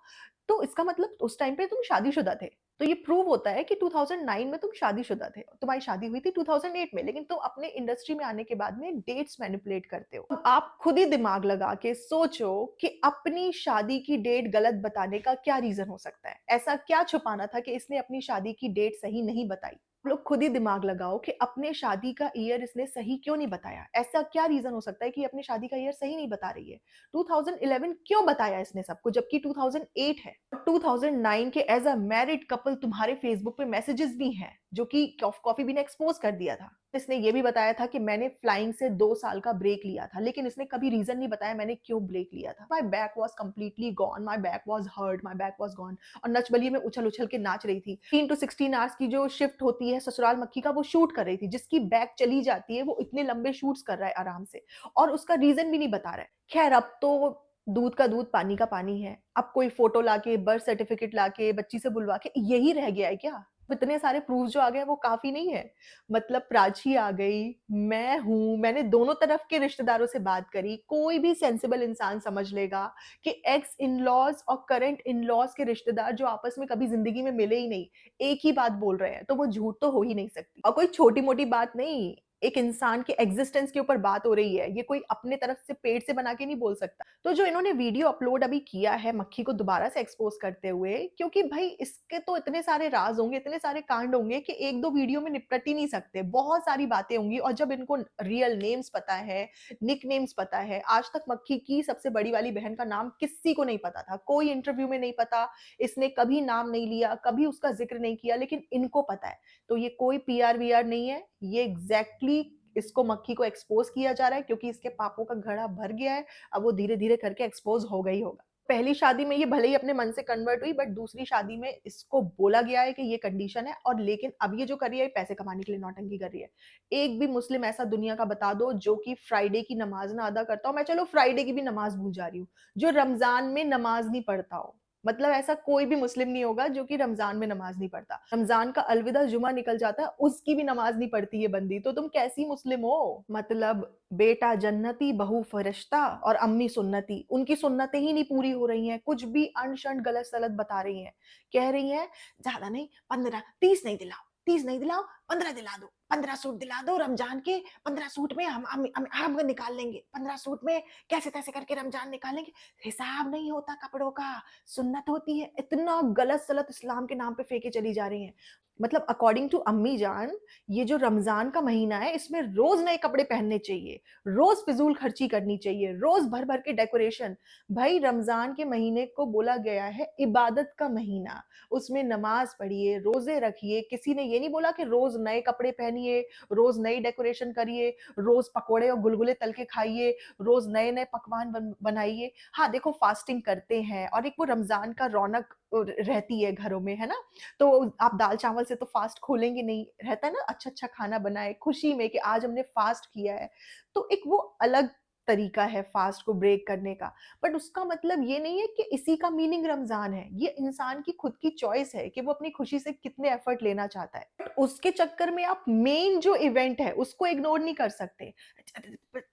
तो इसका मतलब उस टाइम पे तुम शादीशुदा थे। तो ये प्रूव होता है कि 2009 में तुम शादीशुदा थे। तुम्हारी शादी हुई थी 2008 में, लेकिन तुम अपने इंडस्ट्री में आने के बाद में डेट्स मैनिपुलेट करते हो। अब आप खुद ही दिमाग लगा के सोचो कि अपनी शादी की डेट गलत बताने का क्या रीजन हो सकता है? ऐसा क्या छुपाना था कि इसने अपनी शादी की डेट सही नहीं बताई? आप लोग खुद ही दिमाग लगाओ कि अपने शादी का ईयर इसने सही क्यों नहीं बताया? ऐसा क्या रीजन हो सकता है कि अपनी शादी का ईयर सही नहीं बता रही है? 2011 क्यों बताया इसने सबको जबकि 2008 है? 2009 के एज अ मैरिड कपल तुम्हारे फेसबुक पे मैसेजेस भी हैं जो कि कॉफी बी ने एक्सपोज कर दिया था। इसने ये भी बताया था कि मैंने फ्लाइंग से 2 साल का ब्रेक लिया था, लेकिन इसने कभी रीजन नहीं बताया मैंने क्यों ब्रेक लिया था। My back was completely gone, my back was hurt, my back was gone. और नच बलिए में उछल उछल के नाच रही थी। 3 to 16 आवर्स की जो शिफ्ट होती है ससुराल मक्खी का, वो शूट कर रही थी, जिसकी बैक चली जाती है वो इतने लंबे शूट्स कर रहा है आराम से, और उसका रीजन भी नहीं बता रहा है। खैर अब तो दूध का दूध पानी का पानी है। अब कोई फोटो लाके, बर्थ सर्टिफिकेट लाके, बच्ची से बुलवा के यही रह गया है क्या? इतने सारे प्रूफ जो आ गए वो काफी नहीं है। मतलब प्राची आ गई, मैं हूं, मैंने दोनों तरफ के रिश्तेदारों से बात करी। कोई भी सेंसिबल इंसान समझ लेगा कि एक्स इन लॉज और करंट इन लॉज के रिश्तेदार जो आपस में कभी जिंदगी में मिले ही नहीं, एक ही बात बोल रहे हैं, तो वो झूठ तो हो ही नहीं सकती। और कोई छोटी मोटी बात नहीं, एक इंसान के एग्जिस्टेंस के ऊपर बात हो रही है, ये कोई अपने तरफ से पेट से बना के नहीं बोल सकता। तो जो इन्होंने वीडियो अपलोड अभी किया है मक्खी को दोबारा से एक्सपोज़ करते हुए, क्योंकि भई इसके तो इतने सारे राज़ होंगे, इतने सारे कांड होंगे कि 1-2 वीडियो में निपट ही नहीं सकते। बहुत सारी बातें होंगी और जब इनको रियल नेम्स पता है, निकनेम्स पता है, आज तक मक्खी की सबसे बड़ी वाली बहन का नाम किसी को नहीं पता था। कोई इंटरव्यू में नहीं पता, इसने कभी नाम नहीं लिया, कभी उसका ज़िक्र नहीं किया, लेकिन इनको पता है। तो ये कोई पीआर-वीआर नहीं है, ये एग्ज़ैक्टली इसको मक्खी को एक्सपोज़ किया जा रहा है क्योंकि इसके पापों का घड़ा भर गया है, अब वो धीरे-धीरे करके एक्सपोज़ होगा ही होगा। पहली शादी में ये भले ही अपने मन से कन्वर्ट हुई बट दूसरी शादी में इसको बोला गया है कि ये कंडीशन है और लेकिन अब ये जो कर रही है, ये पैसे कमाने के लिए नौटंकी कर रही है। एक भी मुस्लिम ऐसा दुनिया का बता दो जो कि फ्राइडे की नमाज़ ना अदा करता हो, मैं चलो फ्राइडे की भी नमाज़ भूल जा रही हूँ, जो रमज़ान में नमाज़ नहीं पढ़ता हो। मतलब ऐसा कोई भी मुस्लिम नहीं होगा जो कि रमज़ान में नमाज़ नहीं पढ़ता। रमज़ान का अलविदा जुमा निकल जाता है, उसकी भी नमाज़ नहीं पढ़ती ये बंदी, तो तुम कैसी मुस्लिम हो? मतलब बेटा जन्नती, बहू फरिश्ता और अम्मी सुन्नती। उनकी सुन्नतें ही नहीं पूरी हो रही हैं, कुछ भी अनशन गलत-सलत बता रही हैं। कह रही हैं, "ज़्यादा नहीं 15 30 नहीं दिलाओ, 30 नहीं दिलाओ, 15 दिला दो। 15 सूट दिला दो रमज़ान के, 15 सूट में हम निकाल लेंगे। 15 सूट में कैसे-तैसे करके रमज़ान निकालेंगे। हिसाब नहीं होता कपड़ों का, सुन्नत होती है।" इतना गलत-सलत इस्लाम के नाम पे फेंके चली जा रही हैं। मतलब अकॉर्डिंग टू अम्मी जान, ये जो रमज़ान का महीना है, इसमें रोज़ नए कपड़े पहनने चाहिए। रोज़ फिज़ूल खर्ची करनी चाहिए, रोज़ भर-भर के डेकोरेशन। भाई रमज़ान के महीने को बोला गया है इबादत का महीना, उसमें नमाज़ पढ़िए, रोज़े रखिए, किसी ने ये नहीं बोला कि रोज़ नए कपड़े पहनिए, रोज़ नई डेकोरेशन करिए, रोज़ पकोड़े और गुलगुले तल के खाइए, रोज़ नए-नए पकवान बनाइए। हाँ, देखो फास्टिंग करते हैं और एक वो रमज़ान का रौनक रहती है घरों में, है ना? तो आप दाल-चावल से तो फास्ट खोलेंगे नहीं, रहता है ना अच्छा-अच्छा खाना बनाएँ, खुशी में कि आज हमने फास्ट किया है। तो एक वो अलग तरीका है फास्ट को ब्रेक करने का। बट उसका मतलब ये नहीं है कि इसी का मीनिंग रमज़ान है। ये इंसान की खुद की चॉइस है कि वो अपनी खुशी से कितने एफर्ट लेना चाहता है। बट उसके चक्कर में आप मेन जो इवेंट है उसको इग्नोर नहीं कर सकते।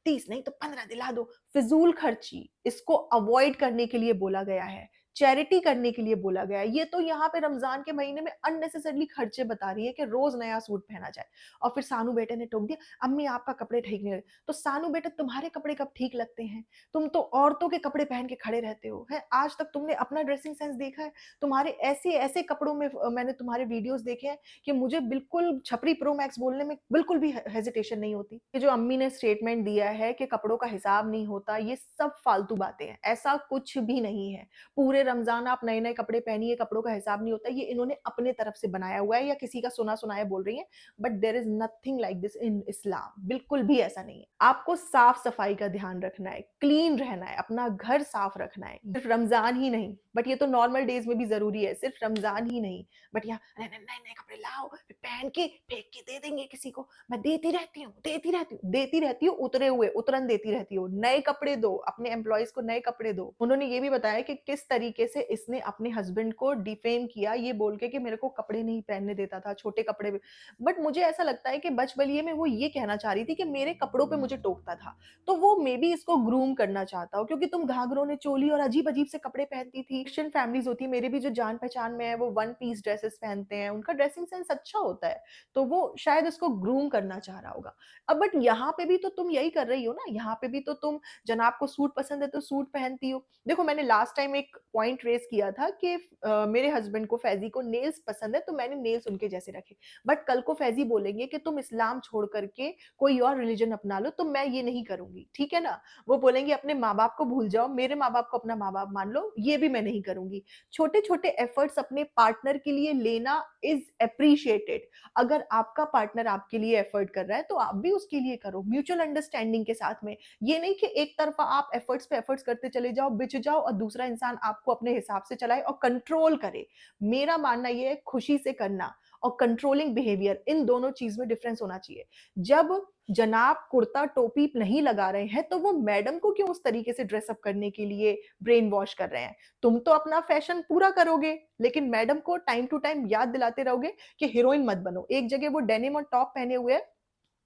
30 नहीं तो 15 दिला दो। फिज़ूल खर्ची इसको अवॉइड करने के लिए बोला गया है। चैरिटी करने के लिए बोला गया है। ये तो यहाँ पे रमज़ान के महीने में अननेसेसरीली खर्चे बता रही है कि रोज़ नया सूट पहना जाए। और फिर सानू बेटे ने टोक दिया, "अम्मी आपका कपड़े ठीक नहीं लगे।" तो सानू बेटा तुम्हारे कपड़े कब ठीक लगते हैं? तुम तो औरतों के कपड़े पहन के खड़े रहते हो, हैं? आज तक तुमने अपना ड्रेसिंग सेंस देखा है? तुम्हारे ऐसे-ऐसे कपड़ों में मैंने तुम्हारे वीडियोज़ देखे हैं कि मुझे बिल्कुल छपरी प्रो मैक्स बोलने में बिल्कुल भी हेजिटेशन नहीं होती। ये जो अम्मी ने स्टेटमेंट दिया है कि कपड़ों का हिसाब नहीं होता, ये सब फालतू बातें हैं। ऐसा कुछ भी नहीं है। पूरे रमज़ान आप नए-नए कपड़े पहनिए, कपड़ों का हिसाब नहीं होता, ये इन्होंने अपने तरफ से बनाया हुआ है या किसी का सुना-सुनाया बोल रही हैं, but there is nothing like this in Islam, बिल्कुल भी ऐसा नहीं है। आपको साफ-सफाई का ध्यान रखना है, क्लीन रहना है, अपना घर साफ रखना है, सिर्फ रमज़ान ही नहीं, बट ये तो नॉर्मल डेज़ में भी ज़रूरी है, सिर्फ रमज़ान ही नहीं। बट यहाँ नए-नए कपड़े लाओ, फिर पहन के फेंक के दे देंगे किसी को, मैं देती रहती हूँ, उतरे हुए, उतरन देती रहती हूँ। नए कपड़े दो, अपने एम्प्लॉइज़ को नए कपड़े दो। उन्होंने ये भी बताया कि किस तरीके से इसने अपने हस्बैंड को डिफेम किया, ये बोल के कि मेरे को कपड़े नहीं पहनने देता था, छोटे कपड़े भी बट मुझे ऐसा लगता है कि बचबलिए में वो ये कहना चाह रही थी कि मेरे कपड़ों पे मुझे टोकता था। तो वो मेबी इसको ग्रूम करना चाहता हो क्योंकि तुम घाघरों ने चोली और अजीब-अजीब से कपड़े पहनती थी। क्रिश्चियन फैमिलीज़ होती है, मेरे भी जो जान-पहचान में है वो वन पीस ड्रेसेस पहनते हैं, उनका ड्रेसिंग सेंस अच्छा होता है। तो वो शायद इसको ग्रूम करना चाह रहा होगा। अब बट यहाँ पे भी तो तुम यही कर रही हो ना, यहाँ पे भी तो तुम जनाब को सूट पसंद है तो सूट पहनती हो। देखो मैंने लास्ट टाइम एक पॉइंट रेज़ किया था कि मेरे हस्बैंड को फैज़ी को नेल्स पसंद है तो मैंने नेल्स उनके जैसे रखे। बट कल को फैज़ी बोलेंगे कि तुम इस्लाम छोड़ कर के कोई और रिलिजन अपना लो, तो मैं ये नहीं करूँगी, ठीक है ना? वो बोलेंगे अपने माँ-बाप को भूल जाओ, मेरे माँ-बाप को अपना माँ-बाप मान लो, ये भी मैं नहीं करूँगी। छोटे-छोटे एफर्ट्स अपने पार्टनर के लिए लेना इज़ एप्रिशिएटेड। अगर आपका पार्टनर आपके लिए एफर्ट कर रहा है, तो आप भी उसके लिए करो, म्यूचुअल अंडरस्टैंडिंग के साथ में। ये नहीं कि एक तरफ़ा आप एफर्ट्स पे एफर्ट्स करते चले जाओ, बिछ जाओ और दूसरा इंसान आपको अपने हिसाब से चलाए और कंट्रोल करे। मेरा मानना ये है खुशी से करना और कंट्रोलिंग बिहेवियर इन दोनों चीज़ में डिफरेंस होना चाहिए। जब जनाब कुर्ता टोपी नहीं लगा रहे हैं, तो वो मैडम को क्यों उस तरीके से ड्रेस अप करने के लिए ब्रेन वॉश कर रहे हैं? तुम तो अपना फैशन पूरा करोगे, लेकिन मैडम को टाइम टू टाइम याद दिलाते रहोगे कि हीरोइन मत बनो। एक जगह वो डेनिम और टॉप पहने हुए है,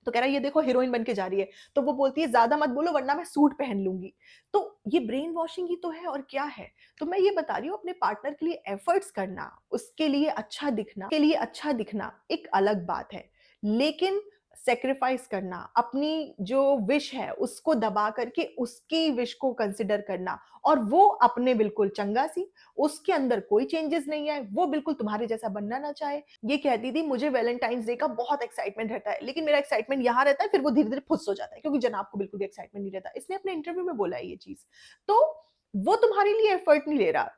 तो कह रहा है ये देखो हीरोइन बन के जा रही है। तो वो बोलती है ज़्यादा मत बोलो वरना मैं सूट पहन लूँगी। तो ये ब्रेन वॉशिंग ही तो है और क्या है? तो मैं ये बता रही हूँ अपने पार्टनर के लिए एफर्ट्स करना, उसके लिए अच्छा दिखना एक अलग बात है। लेकिन सैक्रिफाइस करना, अपनी जो विश है उसको दबा करके उसकी विश को कंसिडर करना और वो अपने बिल्कुल चंगा-सी, उसके अंदर कोई चेंजेस नहीं है, वो बिल्कुल तुम्हारे जैसा बनना ना चाहे। ये कहती थी मुझे वैलेंटाइन्स डे का बहुत एक्साइटमेंट रहता है, लेकिन मेरा एक्साइटमेंट यहाँ रहता है फिर वो धीरे-धीरे फुस हो जाता है क्योंकि जनाब को बिल्कुल भी एक्साइटमेंट नहीं रहता। इसने अपने इंटरव्यू में बोला है ये चीज़। तो वो तुम्हारे लिए एफर्ट नहीं ले रहा।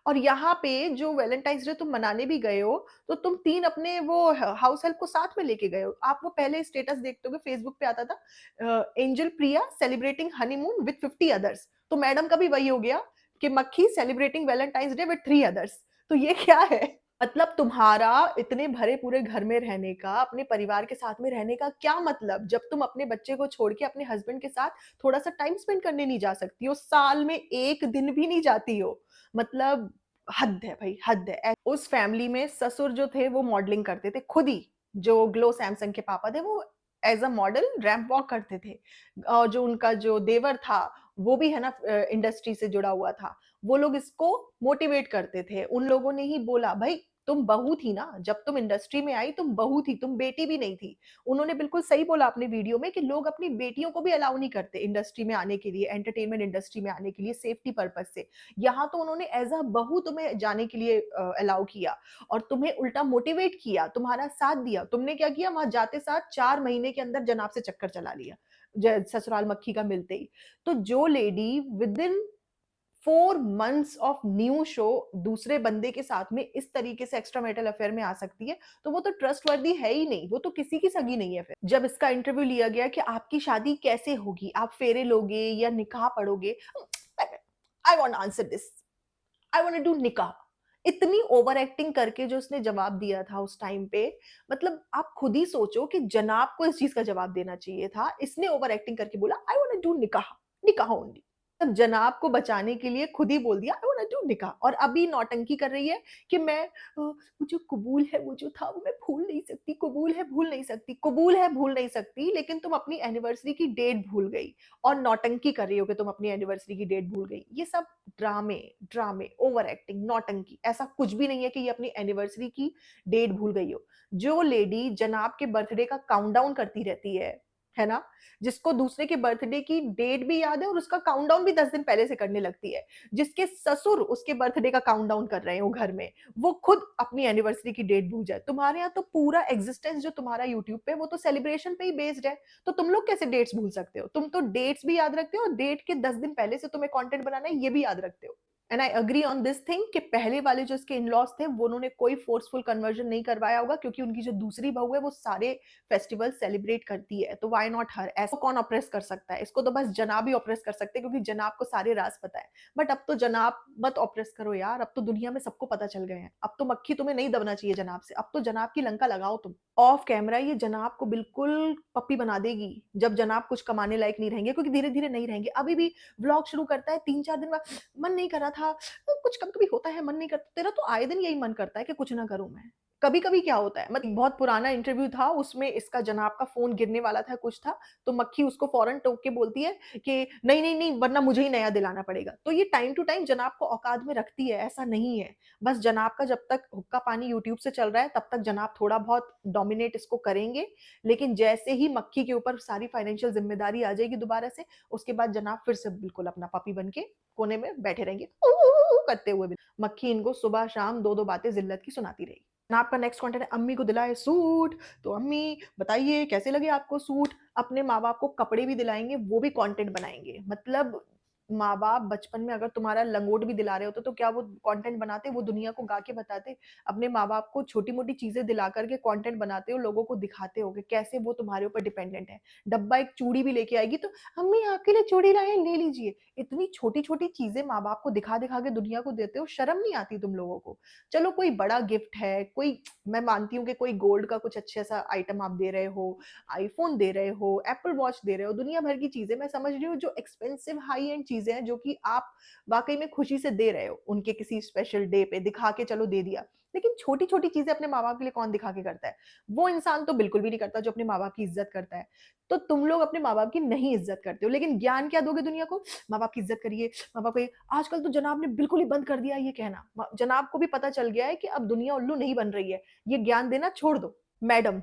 और यहाँ पे जो वैलेंटाइन्स डे तुम मनाने भी गए हो, तो तुम 3 अपने वो ह हाउस हेल्प को साथ में लेके गए हो। आप वो पहले स्टेटस देखते होगे फेसबुक पे आता था angel Priya celebrating honeymoon with 50 others. तो मैडम का भी वही हो गया कि मक्खी celebrating Valentine's day with 3 others. तो ये क्या है? मतलब तुम्हारा इतने भरे पूरे घर में रहने का, अपने परिवार के साथ में रहने का क्या मतलब? जब तुम अपने बच्चे को छोड़ के अपने हस्बैंड के साथ थोड़ा-सा टाइम स्पेंड करने नहीं जा सकती हो, साल में 1 दिन भी नहीं जाती हो। मतलब हद है भई, हद है। उस फैमिली में ससुर जो थे वो मॉडलिंग करते थे खुद ही, जो ग्लो सैमसंग के पापा थे वो as a model ramp walk करते थे। और जो उनका जो देवर था, वो भी है ना इंडस्ट्री से जुड़ा हुआ था। वो लोग इसको मोटिवेट करते थे। उन लोगों ने ही बोला, "भई तुम बहू थी ना, जब तुम इंडस्ट्री में आई तुम बहू थी, तुम बेटी भी नहीं थी।" उन्होंने बिल्कुल सही बोला अपने वीडियो में कि लोग अपनी बेटियों को भी अलाउ नहीं करते इंडस्ट्री में आने के लिए, एंटरटेनमेंट इंडस्ट्री में आने के लिए सेफ्टी पर्पज़ से। यहाँ तो उन्होंने एज़ अ बहू तुम्हें जाने के लिए अलाउ किया और तुम्हें उल्टा मोटिवेट किया, तुम्हारा साथ दिया। तुमने क्या किया वहाँ जाते साथ 4 महीने के अंदर जनाब से चक्कर चला लिया, ज ससुराल मक्खी का मिलते ही। तो जो lady within 4 months of new show दूसरे बंदे के साथ में इस तरीके से एक्स्ट्रा मैरिटल अफेयर में आ सकती है, तो वो तो ट्रस्टवर्दी है ही नहीं, वो तो किसी की सगी नहीं है फिर। जब इसका इंटरव्यू लिया गया कि आपकी शादी कैसे होगी? आप फेरे लोगे या निकाह पढ़ोगे? I want answer this. I want to do निकाह। इतनी ओवर एक्टिंग करके जो उसने जवाब दिया था उस टाइम पे, मतलब आप खुद ही सोचो कि जनाब को इस चीज़ का जवाब देना चाहिए था। इसने ओवर एक्टिंग करके बोला आई वांट टू डू निकाह, निकाह ओनली। तब जनाब को बचाने के लिए खुद ही बोल दिया आई वांट टू डू निकाह और अभी नौटंकी कर रही है कि मैं मुझे कबूल है वो जो था वो मैं भूल नहीं सकती, कबूल है भूल नहीं सकती, कबूल है भूल नहीं सकती, लेकिन तुम अपनी एनिवर्सरी की डेट भूल गई और नौटंकी कर रही हो कि तुम अपनी एनिवर्सरी की डेट भूल गई। ये सब ड्रामे, ड्रामे, ओवर एक्टिंग, नौटंकी, ऐसा कुछ भी नहीं है कि ये अपनी एनिवर्सरी की डेट भूल गई हो। जो लेडी जनाब के बर्थडे का काउंटडाउन करती रहती है ना? जिसको दूसरे के बर्थडे की डेट भी याद है और उसका काउंटडाउन भी 10 दिन पहले से करने लगती है। जिसके ससुर उसके बर्थडे का काउंटडाउन कर रहे हो घर में, वो खुद अपनी एनिवर्सरी की डेट भूल जाए। तुम्हारे यहाँ तो पूरा एक्जिस्टेंस जो तुम्हारा यूट्यूब पे, वो तो सेलिब्रेशन पे ही बेस्ड है। तो तुम लोग कैसे डेट्स भूल सकते हो? तुम तो डेट्स भी याद रखते हो और डेट के 10 दिन पहले से तुम्हें कंटेंट बनाना है, ये भी याद रखते हो। And I agree on this thing कि पहले वाले जो इसके इन-लॉज़ थे, वो उन्होंने कोई फोर्सफुल कन्वर्जन नहीं करवाया होगा क्योंकि उनकी जो दूसरी बहू है, वो सारे फेस्टिवल सेलिब्रेट करती है, तो व्हाई नॉट हर? ऐसा कौन ऑप्रेस कर सकता है? इसको तो बस जनाब ही ऑप्रेस कर सकते हैं क्योंकि जनाब को सारे राज़ पता है। बट अब तो जनाब मत ऑप्रेस करो यार, अब तो दुनिया में सबको पता चल गए हैं। अब तो मक्खी तुम्हें नहीं दबना चाहिए जनाब से, अब तो जनाब की लंका लगाओ तुम। ऑफ कैमरा ये जनाब को बिल्कुल पप्पी बना देगी, जब जनाब कुछ कमाने लायक नहीं रहेंगे क्योंकि धीरे-धीरे नहीं रहेंगे। अभी भी व्लॉग शुरू करता है 3-4 दिन बाद, मन नहीं कर रहा था, कुछ कभी-कभी होता है मन नहीं करता। तेरा तो आए दिन यही मन करता है कि कुछ ना करूँ मैं। कभी-कभी क्या होता है, मतलब बहुत पुराना इंटरव्यू था, उसमें इसका जनाब का फ़ोन गिरने वाला था, कुछ था, तो मक्खी उसको फ़ौरन टोक के बोलती है कि नहीं, नहीं, नहीं वरना मुझे ही नया दिलाना पड़ेगा। तो ये टाइम टू टाइम जनाब को औकात में रखती है, ऐसा नहीं है। बस जनाब का जब तक हुक्का पानी यूट्यूब से चल रहा है, तब तक जनाब थोड़ा बहुत डोमिनेट इसको करेंगे, लेकिन जैसे ही मक्खी के ऊपर सारी फाइनेंशियल ज़िम्मेदारी आ जाएगी दोबारा से, उसके बाद जनाब फिर से बिल्कुल अपना पपी बन के कोने में बैठे रहेंगे, करते हुए भी। मक्खी इनको सुबह-शाम 2-2 बातें ज़िल्लत की सुनाती रहेगी। ना आपका नेक्स्ट कंटेंट है अम्मी को दिलाए सूट, तो अम्मी बताइए कैसे लगे आपको सूट? अपने माँ-बाप को कपड़े भी दिलाएँगे, वो भी कंटेंट बनाएँगे। मतलब माँ-बाप बचपन में अगर तुम्हारा लंगोट भी दिला रहे होते, तो क्या वो कंटेंट बनाते? वो दुनिया को गा के बताते? अपने माँ-बाप को छोटी-मोटी चीज़ें दिला कर के कंटेंट बनाते हो, लोगों को दिखाते हो कि कैसे वो तुम्हारे ऊपर डिपेंडेंट है। डब्बा एक चूड़ी भी लेके आएगी तो, "अम्मी आपके लिए चूड़ी लाए हैं, ले लीजिए।" इतनी छोटी-छोटी चीज़ें माँ-बाप को दिखा-दिखा के दुनिया को देते हो, शर्म नहीं आती तुम लोगों को? चलो कोई बड़ा गिफ्ट है, कोई मैं मानती हूँ कि कोई गोल्ड का कुछ अच्छा-सा आइटम आप दे रहे हो, आईफ़ोन दे रहे हो, एप्पल वॉच दे रहे हो, दुनिया भर की चीज़ें मैं समझ रही हूँ जो एक्सपेंसिव हाई एंड चीज़ें हैं जो कि आप वाक़ई में खुशी से दे रहे हो, उनके किसी स्पेशल डे पे दिखा के चलो दे दिया। लेकिन छोटी-छोटी चीज़ें अपने माँ-बाप के लिए कौन दिखा के करता है? वो इंसान तो बिल्कुल भी नहीं करता जो अपने माँ-बाप की इज़्ज़त करता है। तो तुम लोग अपने माँ-बाप की नहीं इज़्ज़त करते हो, लेकिन ज्ञान क्या दोगे दुनिया को? माँ-बाप की इज़्ज़त करिए, माँ-बाप को ये आजकल तो जनाब ने बिल्कुल ही बंद कर दिया है ये कहना। जनाब को भी पता चल गया है कि अब दुनिया उल्लू नहीं बन रही है, ये ज्ञान देना छोड़ दो। मैडम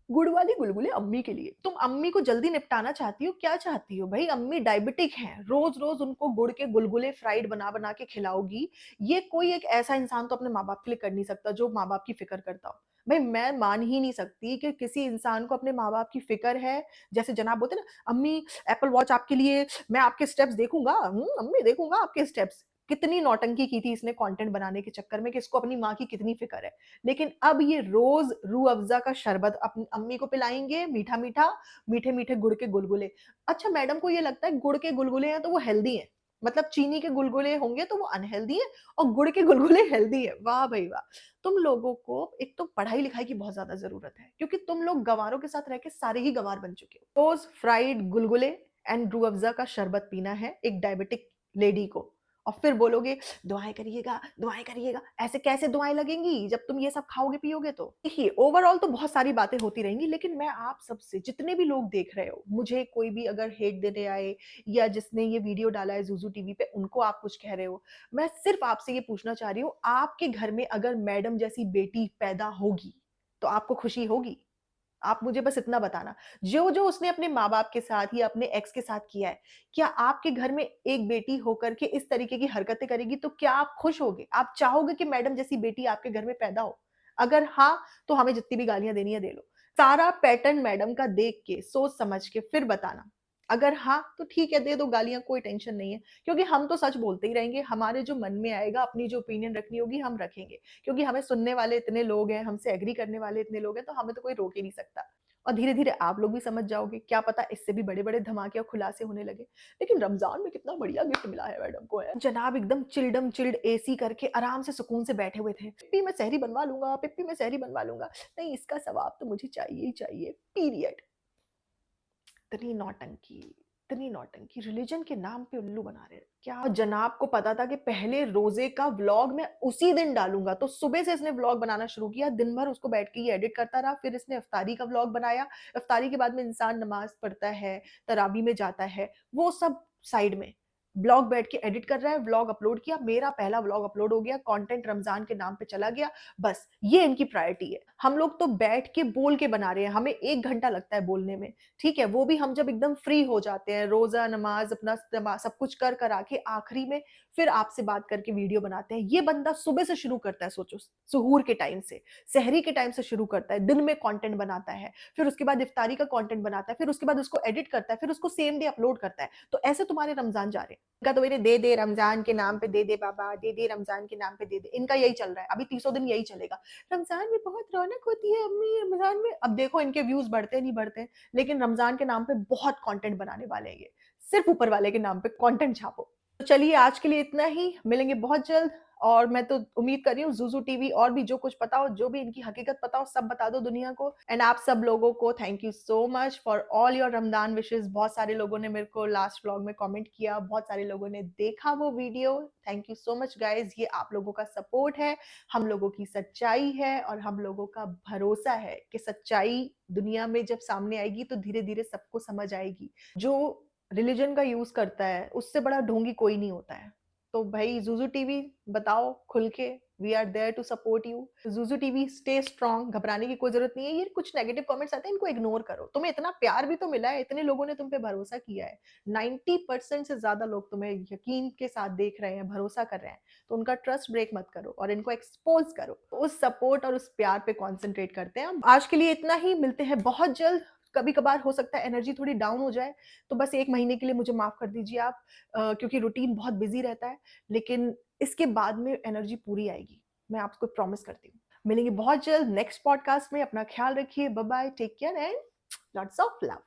गुड़ वाली गुलगुले अम्मी के लिए। तुम अम्मी को जल्दी निपटाना चाहती हो, क्या चाहती हो? भई अम्मी डायबिटिक हैं, रोज़-रोज़ उनको गुड़ के गुलगुले फ्राइड बना-बना के खिलाओगी। ये कोई एक ऐसा इंसान तो अपने माँ-बाप के लिए कर नहीं सकता जो माँ-बाप की फ़िक्र करता हो। भई मैं मान ही नहीं सकती कि किसी इंसान को अपने माँ-बाप की फ़िक्र है, जैसे जनाब बोलते हैं ना, "अम्मी एप्पल वॉच आपके लिए, मैं आपके स्टेप्स देखूँगा, अम्मी देखूँगा आपके स्टेप्स।" कितनी नौटंकी की थी इसने कंटेंट बनाने के चक्कर में कि इसको अपनी माँ की कितनी फ़िक्र है। लेकिन अब ये रोज़ रूह अफ़ज़ा का शरबत अपनी अम्मी को पिलाएँगे, मीठा-मीठा, मीठे-मीठे गुड़ के गुलगुले। अच्छा मैडम को ये लगता है गुड़ के गुलगुले हैं तो वो हेल्दी हैं। मतलब चीनी के गुलगुले होंगे तो वो अनहेल्दी हैं और गुड़ के गुलगुले हेल्दी हैं। वाह भई वाह! तुम लोगों को एक तो पढ़ाई-लिखाई की बहुत ज़्यादा ज़रूरत है क्योंकि तुम लोग गँवारों के साथ रह के सारे ही गँवार बन चुके हो। रोज़ fried gulgule and Rooh Afza का शरबत पीना है एक डायबिटिक लेडी को और फिर बोलोगे दुआएँ करिएगा, ऐसे कैसे दुआएँ लगेंगी जब तुम ये सब खाओगे-पियोगे तो? देखिए, ओवरऑल तो बहुत सारी बातें होती रहेंगी, लेकिन मैं आप सबसे जितने भी लोग देख रहे हो, मुझे कोई भी अगर हेट देने आए या जिसने ये वीडियो डाला है ज़ूज़ू टीवी पे, उनको आप कुछ कह रहे हो, मैं सिर्फ़ आपसे ये पूछना चाह रही हूँ, आपके घर में अगर मैडम जैसी बेटी पैदा होगी, तो आपको खुशी होगी? आप मुझे बस इतना बताना। जो-जो उसने अपने माँ-बाप के साथ या अपने एक्स के साथ किया है, क्या आपके घर में एक बेटी होकर के इस तरीके की हरकतें करेगी तो क्या आप खुश होगे? आप चाहोगे कि मैडम जैसी बेटी आपके घर में पैदा हो? अगर हाँ, तो हमें जितनी भी गालियाँ देनी है दे लो। सारा पैटर्न मैडम का देख के, सोच समझ के फिर बताना। अगर हाँ, तो ठीक है दे दो गालियाँ कोई टेंशन नहीं है, क्योंकि हम तो सच बोलते ही रहेंगे, हमारे जो मन में आएगा अपनी जो ओपिनियन रखनी होगी हम रखेंगे। क्योंकि हमें सुनने वाले इतने लोग हैं, हमसे एग्री करने वाले इतने लोग हैं, तो हमें तो कोई रोक ही नहीं सकता। और धीरे-धीरे आप लोग भी समझ जाओगे, क्या पता इससे भी बड़े-बड़े धमाके और खुलासे होने लगे। लेकिन रमज़ान में कितना बढ़िया गिफ्ट मिला है मैडम को है। जनाब एकदम चिल्डम चिल्ड एसी करके आराम से सुकून से बैठे हुए थे। पिप्पी मैं सेहरी बनवा लूँगा, पिप्पी मैं सेहरी बनवा लूँगा। नहीं इसका सवाब तो मुझे चाहिए ही चाहिए, पीरियड। इतनी नौटंकी, इतनी नौटंकी, रिलिजन के नाम पे उल्लू बना रहे हैं। क्या जनाब को पता था कि पहले रोज़े का व्लॉग मैं उसी दिन डालूँगा, तो सुबह से इसने व्लॉग बनाना शुरू किया, दिन भर उसको बैठ के ये एडिट करता रहा, फिर इसने इफ्तारी का व्लॉग बनाया, इफ्तारी के बाद में इंसान नमाज़ पढ़ता है, तरावी में जाता है, वो सब साइड में। व्लॉग बैठ के एडिट कर रहा है, व्लॉग अपलोड किया, मेरा पहला व्लॉग अपलोड हो गया, कंटेंट रमज़ान के नाम पे चला गया, बस ये इनकी प्रायोरिटी है। हम लोग तो बैठ के बोल के बना रहे हैं, हमें 1 घंटा लगता है बोलने में। ठीक है, वो भी हम जब एकदम फ्री हो जाते हैं, रोज़ा, नमाज़ अपना सब कुछ कर करा के आखिरी में फिर आपसे बात करके वीडियो बनाते हैं। ये बंदा सुबह से शुरू करता है सोचो, सुहूर के टाइम से, सहरी के टाइम से शुरू करता है, दिन में कंटेंट बनाता है, फिर उसके बाद इफ्तारी का कंटेंट बनाता है, फिर उसके बाद उसको एडिट करता है, फिर उसको सेम डे अपलोड करता है। तो ऐसे तुम्हारे रमज़ान जा रहे हैं। इनका तो मेरे दे दे रमज़ान के नाम पे दे दे बाबा, दे दे रमज़ान के नाम पे दे दे। इनका यही चल रहा है, अभी तीसों दिन यही चलेगा। रमज़ान में बहुत रौनक होती है अम्मी, रमज़ान में अब देखो इनके व्यूज़ बढ़ते नहीं बढ़ते। लेकिन रमज़ान के नाम पे बहुत कंटेंट बनाने वाले हैं ये। सिर्फ़ ऊपर वाले के नाम पे कंटेंट छापो। तो चलिए आज के लिए इतना ही, मिलेंगे बहुत जल्द और मैं तो उम्मीद कर रही हूँ ज़ूज़ू टीवी और भी जो कुछ पता हो, जो भी इनकी हकीकत पता हो, सब बता दो दुनिया को। एंड आप सब लोगों को thank you so much for all your Ramzan wishes. बहुत सारे लोगों ने मेरे को लास्ट व्लॉग में कमेंट किया, बहुत सारे लोगों ने देखा वो video. Thank you so much guys, ये आप लोगों का सपोर्ट है, हम लोगों की सच्चाई है और हम लोगों का भरोसा है कि सच्चाई दुनिया में जब सामने आएगी तो धीरे-धीरे सबको समझ आएगी। जो रिलिजन का यूज़ करता है, उससे बड़ा ढोंगी कोई नहीं होता है। तो भई ज़ूज़ू टीवी बताओ खुल के, we are there to support you. ज़ूज़ू टीवी स्टे स्ट्रॉन्ग, घबराने की कोई ज़रूरत नहीं है। ये कुछ नेगेटिव कमेंट्स आते हैं, इनको इग्नोर करो। तुम्हें इतना प्यार भी तो मिला है, इतने लोगों ने तुम पे भरोसा किया है। 90% से ज़्यादा लोग तुम्हें यकीन के साथ देख रहे हैं, भरोसा कर रहे हैं, तो उनका ट्रस्ट ब्रेक मत करो और इनको एक्सपोज़ करो। उस सपोर्ट और उस प्यार पे कॉन्संट्रेट करते हैं हम। आज के लिए इतना ही, मिलते हैं बहुत जल्द। कभी-कभार हो सकता है एनर्जी थोड़ी डाउन हो जाए, तो बस 1 महीने के लिए मुझे माफ़ कर दीजिए आप, क्योंकि रूटीन बहुत बिज़ी रहता है, लेकिन इसके बाद में एनर्जी पूरी आएगी, मैं आपको प्रॉमिस करती हूँ। मिलेंगे बहुत जल्द नेक्स्ट पॉडकास्ट में, अपना ख़्याल रखिए, bye bye, take care and lots of love.